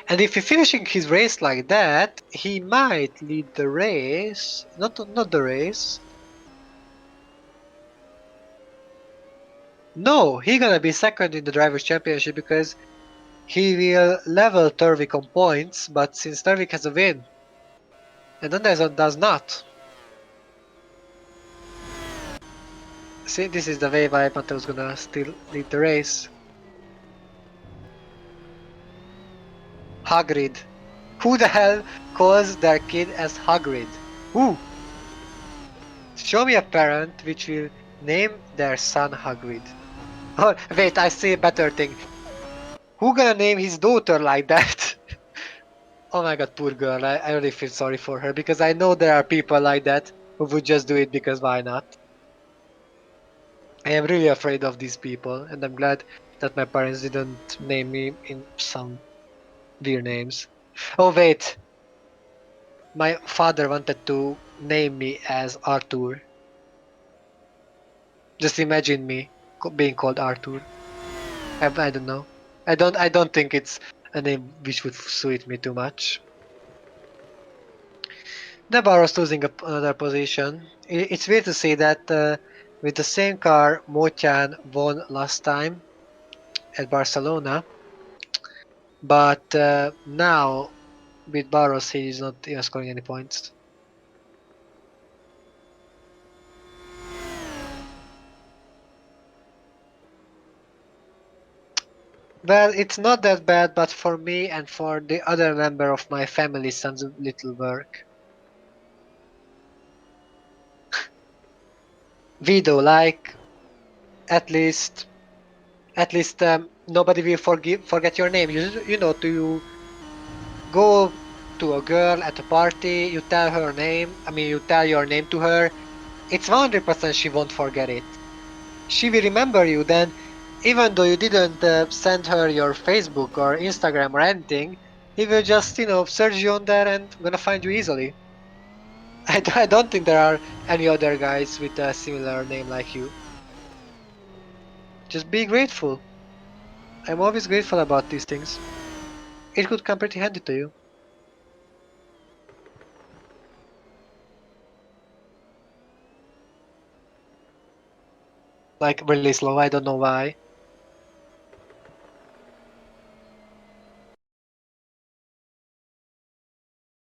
And if he's finishing his race like that, he might lead the race. Not the race. No, he's gonna be second in the Drivers' Championship because he will level Turvik on points, but since Turvik has a win, and Anderson does not. See, this is the way why Mateo's gonna still lead the race. Hagrid. Who the hell calls their kid as Hagrid? Who? Show me a parent which will name their son Hagrid. Oh, wait, I see a better thing. Who gonna name his daughter like that? Oh my god, poor girl. I really feel sorry for her because I know there are people like that who would just do it because why not? I am really afraid of these people, and I'm glad that my parents didn't name me in some weird names. Oh, wait. My father wanted to name me as Arthur. Just imagine me being called Arthur. I don't know. I don't think it's a name which would suit me too much. Navarro's losing another position. It's weird to say that with the same car, Motian won last time at Barcelona, but now with Barros he is not even scoring any points. Well, it's not that bad, but for me and for the other member of my family, sounds a little work. Vido, like at least nobody will forget your name. You know, to go to a girl at a party, you tell her name, I mean, you tell your name to her, it's 100% she won't forget it. She will remember you then, even though you didn't send her your Facebook or Instagram or anything, he will just, search you on there and gonna find you easily. I don't think there are any other guys with a similar name like you. Just be grateful. I'm always grateful about these things. It could come pretty handy to you. Like really slow, I don't know why.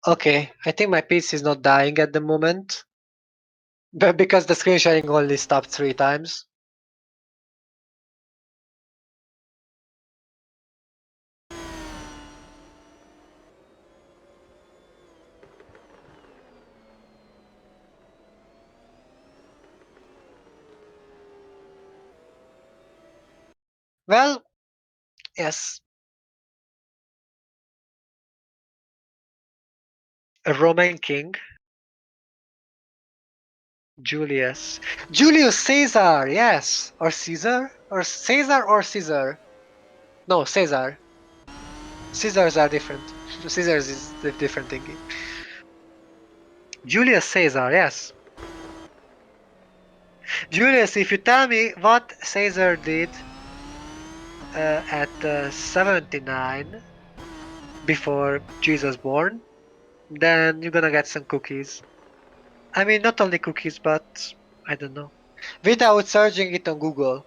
Okay, I think my PC is not dying at the moment. But because the screen sharing only stopped 3 times. Well, yes. A Roman king. Julius. Julius Caesar, yes. Or Caesar? Or Caesar or Caesar? No, Caesar. Caesars are different. Caesars is the different thingy. Julius Caesar, yes. Julius, if you tell me what Caesar did at 79 before Jesus born, then you're gonna get some cookies. I mean, not only cookies, but I don't know. Without searching it on Google.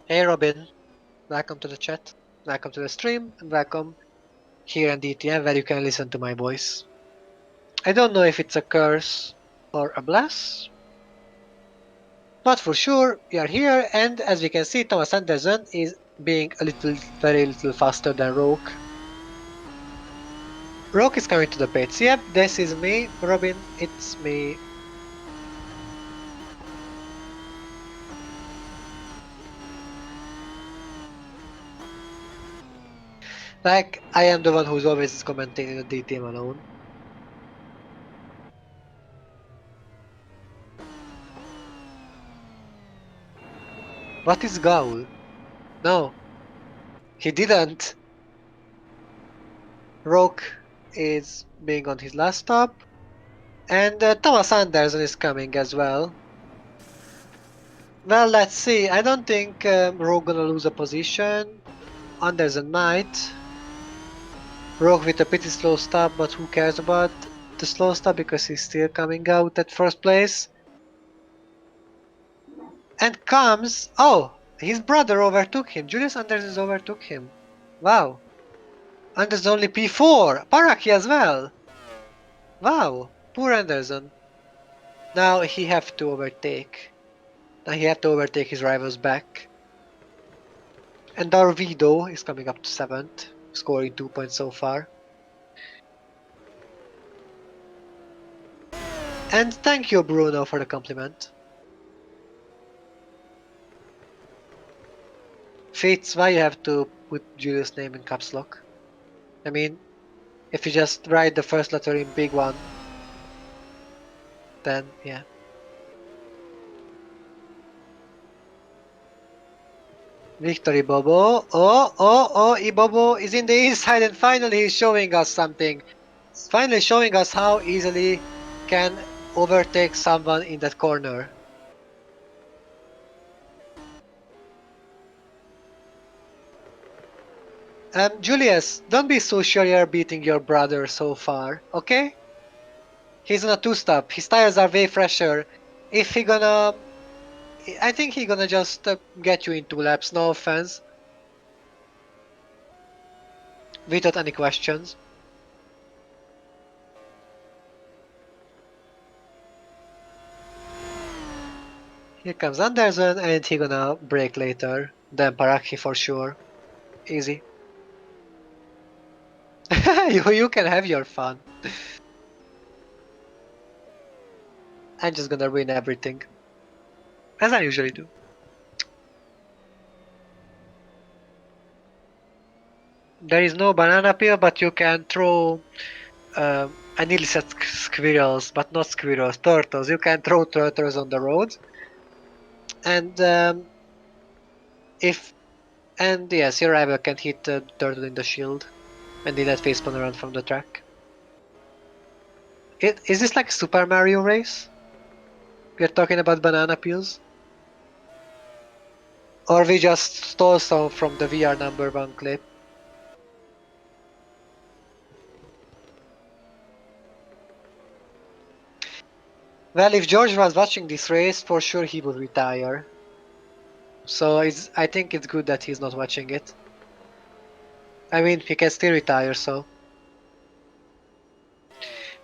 Hey Robin, welcome to the chat. Welcome to the stream, and welcome here in DTM where you can listen to my voice. I don't know if it's a curse or a bless, but for sure we are here, and as we can see, Thomas Anderson is being a very little faster than Roke. Roke is coming to the pits. Yep, this is me, Robin. It's me. Like, I am the one who's always commenting in the DTM alone. What is Gaul? No, he didn't. Roke is being on his last stop, and Thomas Anderson is coming as well. Well, let's see. I don't think Rogue gonna lose a position. Anderson might. Rogue with a pretty slow stop, but who cares about the slow stop because he's still coming out at first place. And comes. Oh, his brother overtook him. Julius Anderson overtook him. Wow. Anderson only P4. Paraki as well. Wow. Poor Anderson. Now he have to overtake. Now he have to overtake his rivals back. And Darvido is coming up to 7th, scoring 2 points so far. And thank you, Bruno, for the compliment. Fitz, why you have to put Julius' name in caps lock? I mean, if you just write the first letter in big one, then yeah. Victory Bobo. Ibobo is in the inside and finally he's showing us something. He's finally showing us how easily can overtake someone in that corner. Julius, don't be so sure you're beating your brother so far, okay? He's on a two-stop. His tires are way fresher. If he gonna... I think he gonna just get you in 2 laps, no offense. Without any questions. Here comes Anderson and he gonna brake later. Then Paraki for sure. Easy. you can have your fun. I'm just gonna win everything. As I usually do. There is no banana peel, but you can throw... I nearly said squirrels, but not squirrels, turtles. You can throw turtles on the road. And if... And yes, your rival can hit the turtle in the shield. And then that facepan around from the track. Is this like Super Mario race? We're talking about banana peels? Or we just stole some from the VR #1 clip? Well, if George was watching this race, for sure he would retire. So I think it's good that he's not watching it. I mean, he can still retire, so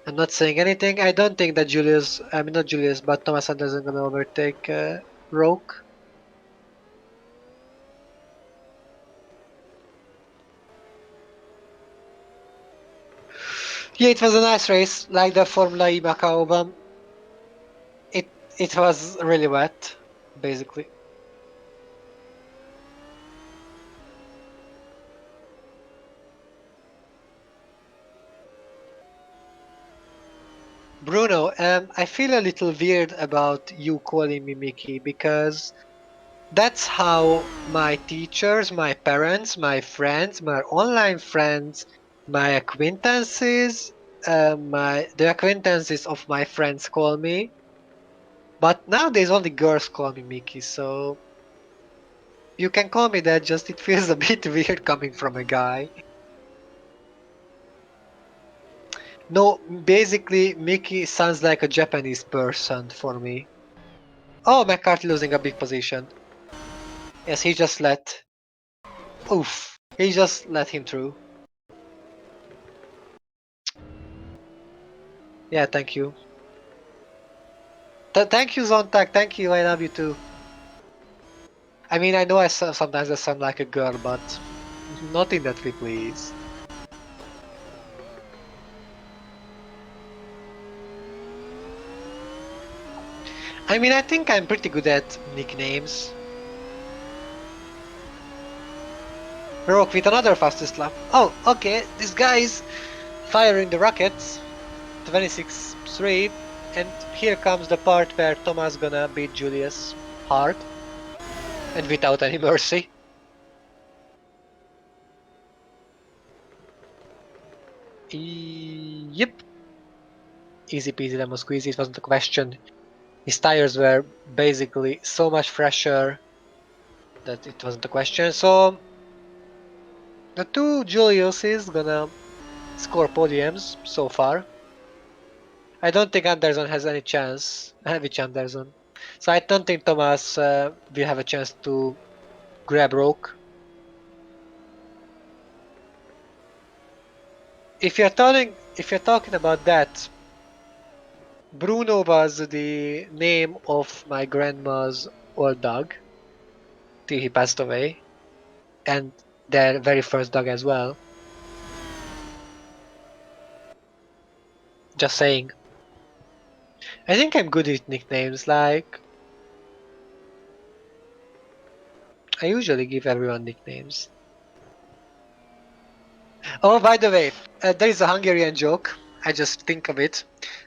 I'm not saying anything. I don't think that not Julius, but Thomas Anderson gonna overtake Roke. Yeah, it was a nice race, like the Formula E Macau one. It was really wet, basically. Bruno, I feel a little weird about you calling me Mickey because that's how my teachers, my parents, my friends, my online friends, my acquaintances, the acquaintances of my friends call me. But nowadays only girls call me Mickey, so you can call me that. Just it feels a bit weird coming from a guy. No, basically Mickey sounds like a Japanese person for me. Oh, McCarthy losing a big position. Yes, he just let. Oof. He just let him through. Yeah, thank you. Thank you, Zontag. Thank you. I love you too. I mean, I know sometimes I sound like a girl, but not in that way, please. I mean, I think I'm pretty good at nicknames. Rock with another fastest lap. Oh, okay. This guy's firing the rockets. 26-3. And here comes the part where Thomas gonna beat Julius hard and without any mercy. Yep. Easy peasy lemon squeezy. It wasn't a question. His tires were basically so much fresher that it wasn't a question. So the two Juliuses gonna score podiums so far. I don't think Anderson has any chance. Which Anderson? So I don't think Thomas will have a chance to grab Roke. If you're talking about that, Bruno was the name of my grandma's old dog till he passed away, and their very first dog as well. Just saying. I think I'm good with nicknames. Like I usually give everyone nicknames. Oh, by the way, there is a Hungarian joke. I just think of it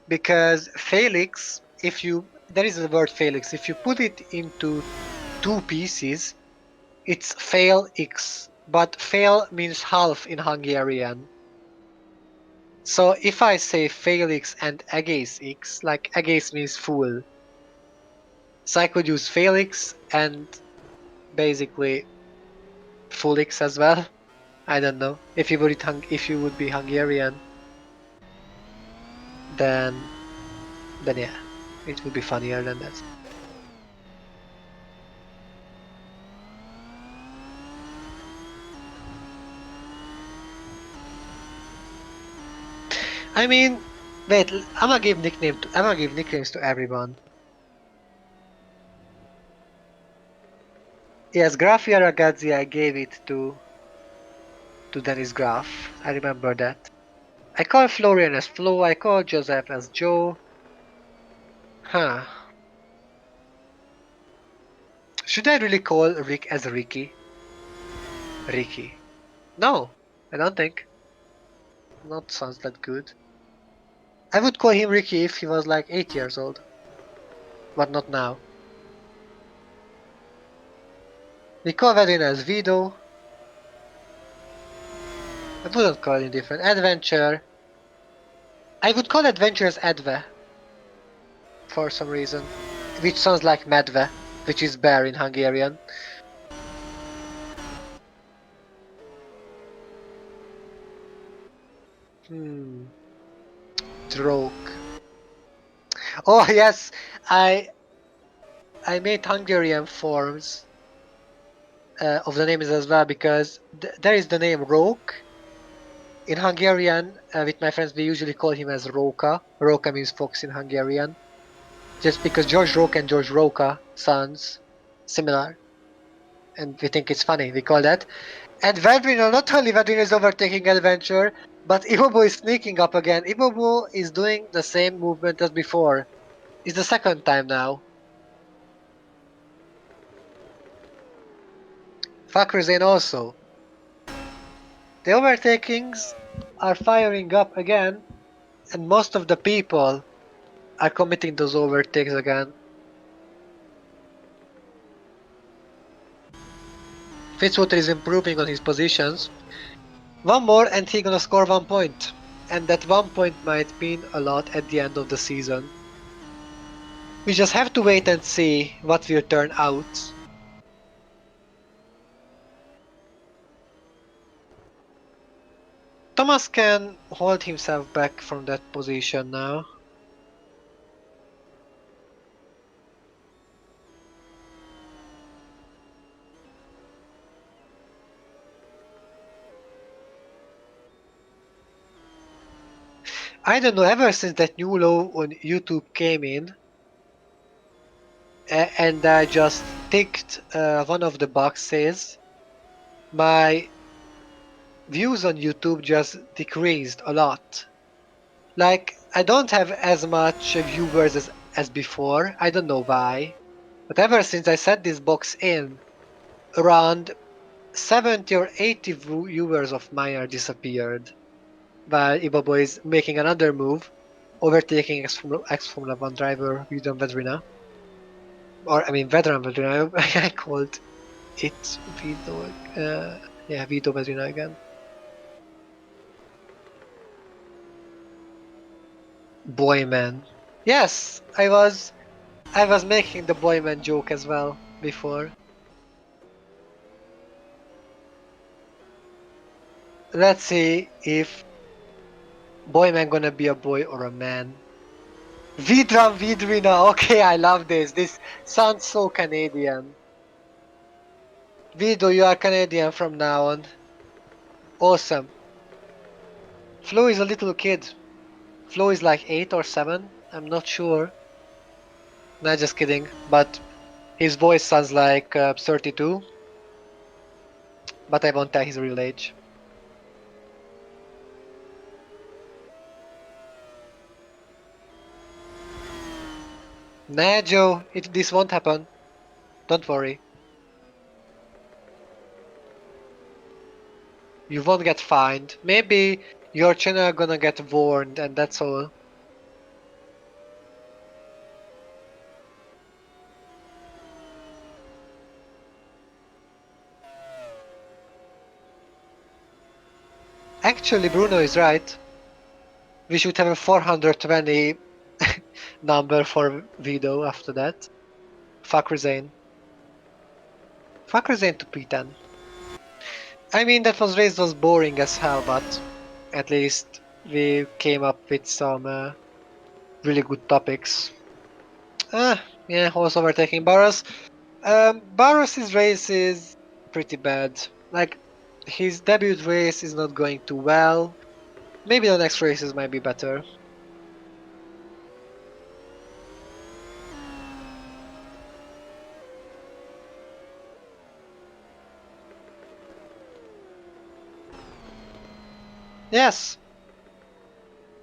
because Felix, if you there is the word Felix. If you put it into two pieces, it's fail x. But fail means half in Hungarian. So if I say Felix and egész x, like egész means full. So I could use Felix and basically full x as well. I don't know. If you would be Hungarian, then yeah, it would be funnier than that. I mean, wait, I'm gonna give nicknames to everyone. Yes, Grafia Ragazzi, I gave it to Dennis Graf. I remember that. I call Florian as Flo. I call Joseph as Joe. Huh. Should I really call Rick as Ricky? Ricky. No, I don't think. Not sounds that good. I would call him Ricky if he was like 8 years old, but not now. We call Vedin as Vido. I wouldn't call him different. Adventure. I would call Adventure as Edve for some reason, which sounds like Medve, which is bear in Hungarian. Hmm. Droke. Oh yes, I made Hungarian forms of the names as well, because there is the name Rók. In Hungarian, with my friends, we usually call him as Róka. Róka means fox in Hungarian, just because George Rók and George Róka sounds similar, and we think it's funny. We call that. And Vedrino, not only Vedrino is overtaking Adventure, but Ibobo is sneaking up again. Ibobo is doing the same movement as before. It's the second time now. Fakhrizin also. The overtakings are firing up again, and most of the people are committing those overtakes again. Fitzwater is improving on his positions. One more and he's gonna score 1 point. And that 1 point might mean a lot at the end of the season. We just have to wait and see what will turn out. Thomas can hold himself back from that position now. I don't know, ever since that new law on YouTube came in, and I just ticked one of the boxes, my views on YouTube just decreased a lot. Like, I don't have as much viewers as before. I don't know why. But ever since I set this box in, around 70 or 80 viewers of mine are disappeared. While Ibobo is making another move, overtaking ex-Formula 1 driver Vidon Vedrina. Or, I mean, veteran Vedrina. I called it Vido. Yeah, Vido Vedrina again. Boyman. Yes, I was making the Boyman joke as well before. Let's see if Boyman gonna be a boy or a man. Vidram Vidrina. Okay, I love this. This sounds so Canadian. Vido, you are Canadian from now on. Awesome. Flo is a little kid. Flo is like 8 or 7. I'm not sure. Not just kidding. But his voice sounds like 32. But I won't tell his real age. Nah, Joe, this won't happen. Don't worry. You won't get fined. Maybe your channel gonna get warned and that's all. Actually, Bruno is right. We should have a 420 number for Vido after that. Fakhrizin. Fakhrizin to P10. I mean, that race was boring as hell, but at least we came up with some really good topics. Yeah, horse overtaking Barros. Barros' race is pretty bad. Like, his debut race is not going too well. Maybe the next races might be better. Yes,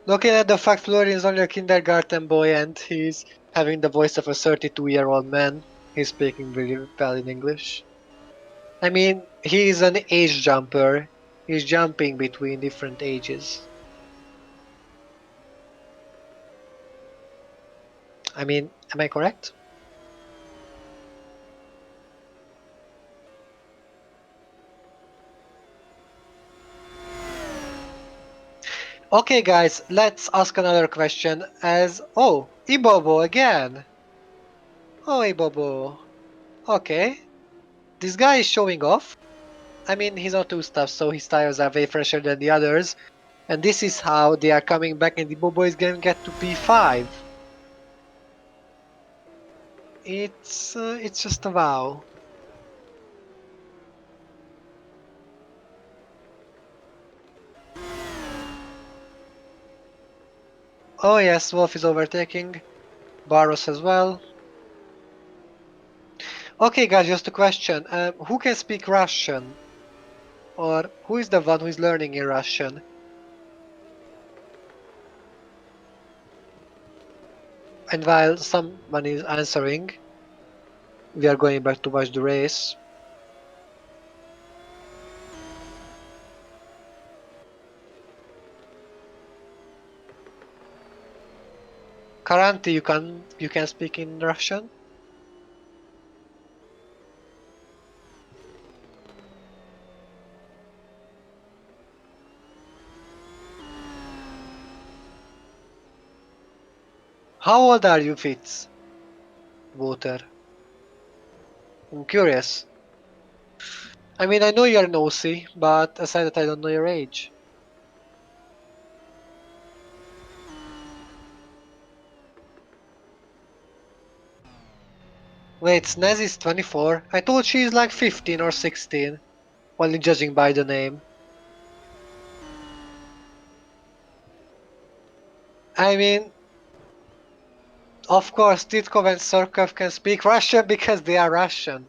looking at the fact Florian is only a kindergarten boy and he's having the voice of a 32-year-old man. He's speaking really well in English. I mean, he's an age jumper. He's jumping between different ages. I mean, am I correct? Okay, guys, let's ask another question oh, Ibobo again. Oh, Ibobo. Okay. This guy is showing off. I mean, he's not too stuffed, so his tires are way fresher than the others. And this is how they are coming back, and Ibobo is going to get to P5. It's just a wow. Oh yes, Wolf is overtaking Barros as well. Okay guys, just a question. Who can speak Russian? Or who is the one who is learning in Russian? And while someone is answering, we are going back to watch the race. Karanti, you can speak in Russian? How old are you, Fitz? Water. I'm curious. I mean, I know you're an OC, but aside that, I don't know your age. Wait, Snaz is 24? I thought she's like 15 or 16, only judging by the name. I mean, of course, Titkov and Surkov can speak Russian because they are Russian.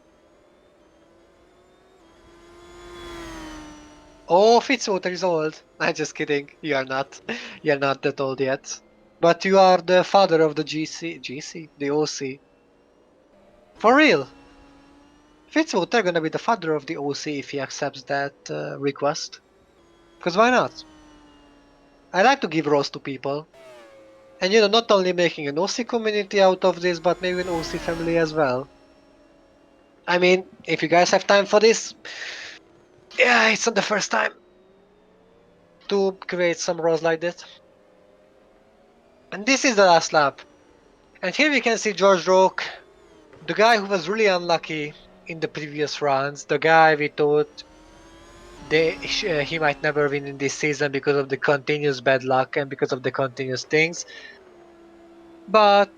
Oh, Fitzwater is old. I'm just kidding. You are not. You're not that old yet. But you are the father of the GC, the OC. For real? Fitzwater gonna be the father of the OC if he accepts that request. Because why not? I like to give roles to people. And not only making an OC community out of this, but maybe an OC family as well. I mean, if you guys have time for this, yeah, it's not the first time to create some roles like this. And this is the last lap. And here we can see George Roque, the guy who was really unlucky in the previous runs, the guy we thought he might never win in this season because of the continuous bad luck and because of the continuous things. But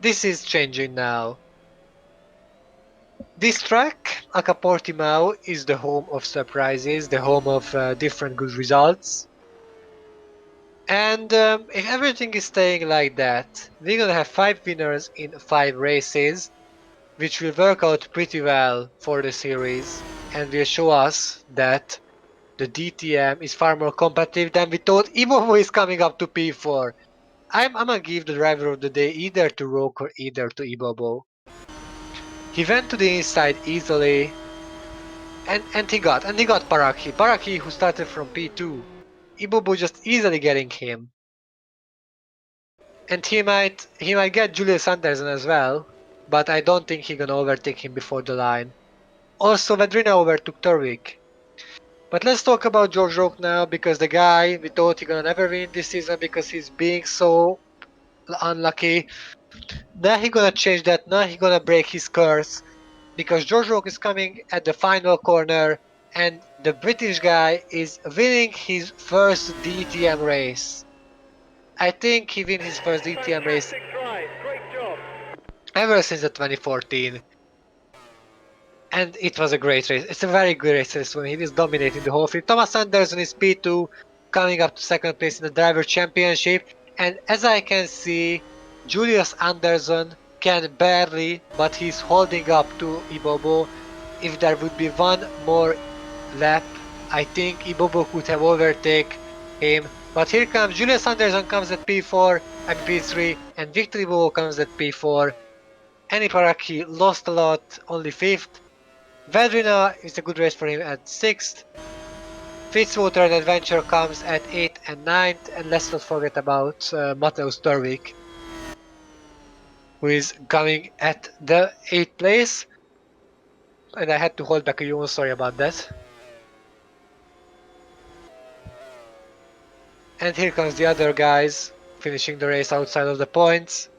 this is changing now. This track, Acaportimao, is the home of surprises, the home of different good results. And if everything is staying like that, we're gonna have 5 winners in 5 races, which will work out pretty well for the series and will show us that the DTM is far more competitive than we thought. Ibobo is coming up to P4. I'm gonna give the driver of the day either to Roque or either to Ibobo. He went to the inside easily, and he got Paraki who started from P2. Ibobo just easily getting him. And he might get Julius Anderson as well, but I don't think he's gonna overtake him before the line. Also, Vedrina overtook Turvik. But let's talk about George Roque now, because the guy we thought he's gonna never win this season because he's being so unlucky. Now he's gonna change that. Now he's gonna break his curse because George Roque is coming at the final corner, and the British guy is winning his first DTM race. I think he win his first DTM race Fantastic drive. Great job. ever since the 2014. And it was a great race. It's a very good race when he is dominating the whole field. Thomas Anderson is P2, coming up to second place in the driver championship. And as I can see, Julius Anderson can barely, but he's holding up to Ibobo. If there would be one more lap, I think Ibobo could have overtaken him. But here comes Julius Anderson comes at P4 and P3, and Victor Ibobo comes at P4. Annie Paraki lost a lot, only 5th. Vedrina is a good race for him at 6th. Fitzwater and Adventure comes at 8th and 9th. And let's not forget about Mateusz Turvik, who is coming at the 8th place. And I had to hold back a yawn, sorry about that. And here comes the other guys, finishing the race outside of the points.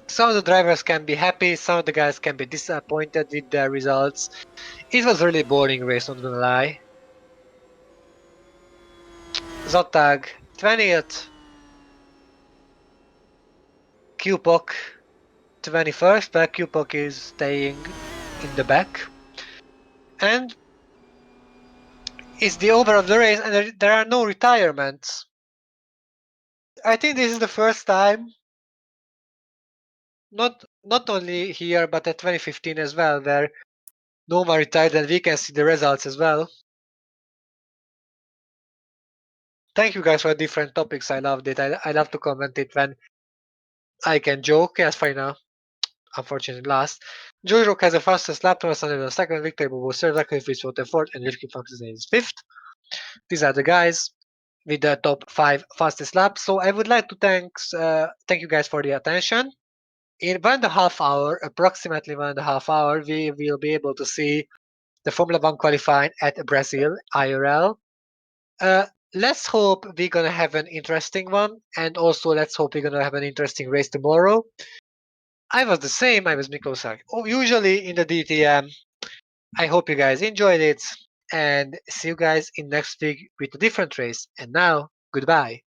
Some of the drivers can be happy, some of the guys can be disappointed with their results. It was a really boring race, not gonna lie. Zotag, 20th. Kupok, 21st, but Kupok is staying in the back. And It's the over of the race, and there are no retirements. I think this is the first time, not only here but at 2015 as well, where no one retired, and we can see the results as well. Thank you guys for different topics. I loved it. I love to comment it when I can joke. Yes, fine now. Unfortunately, last. Jojo has the fastest lap, Thomas Under the second, Victor Bobo third, Zachary Fitzwater the fourth, and Wilkie Fox is fifth. These are the guys with the top 5 fastest laps. So I would like to thank you guys for the attention. In 1.5 hours, approximately 1.5 hours, we will be able to see the Formula One qualifying at Brazil IRL. Let's hope we're gonna have an interesting one, and also let's hope we're gonna have an interesting race tomorrow. I was the same. I was Miklosak. Oh, usually in the DTM. I hope you guys enjoyed it, and see you guys in next week with a different race. And now, goodbye.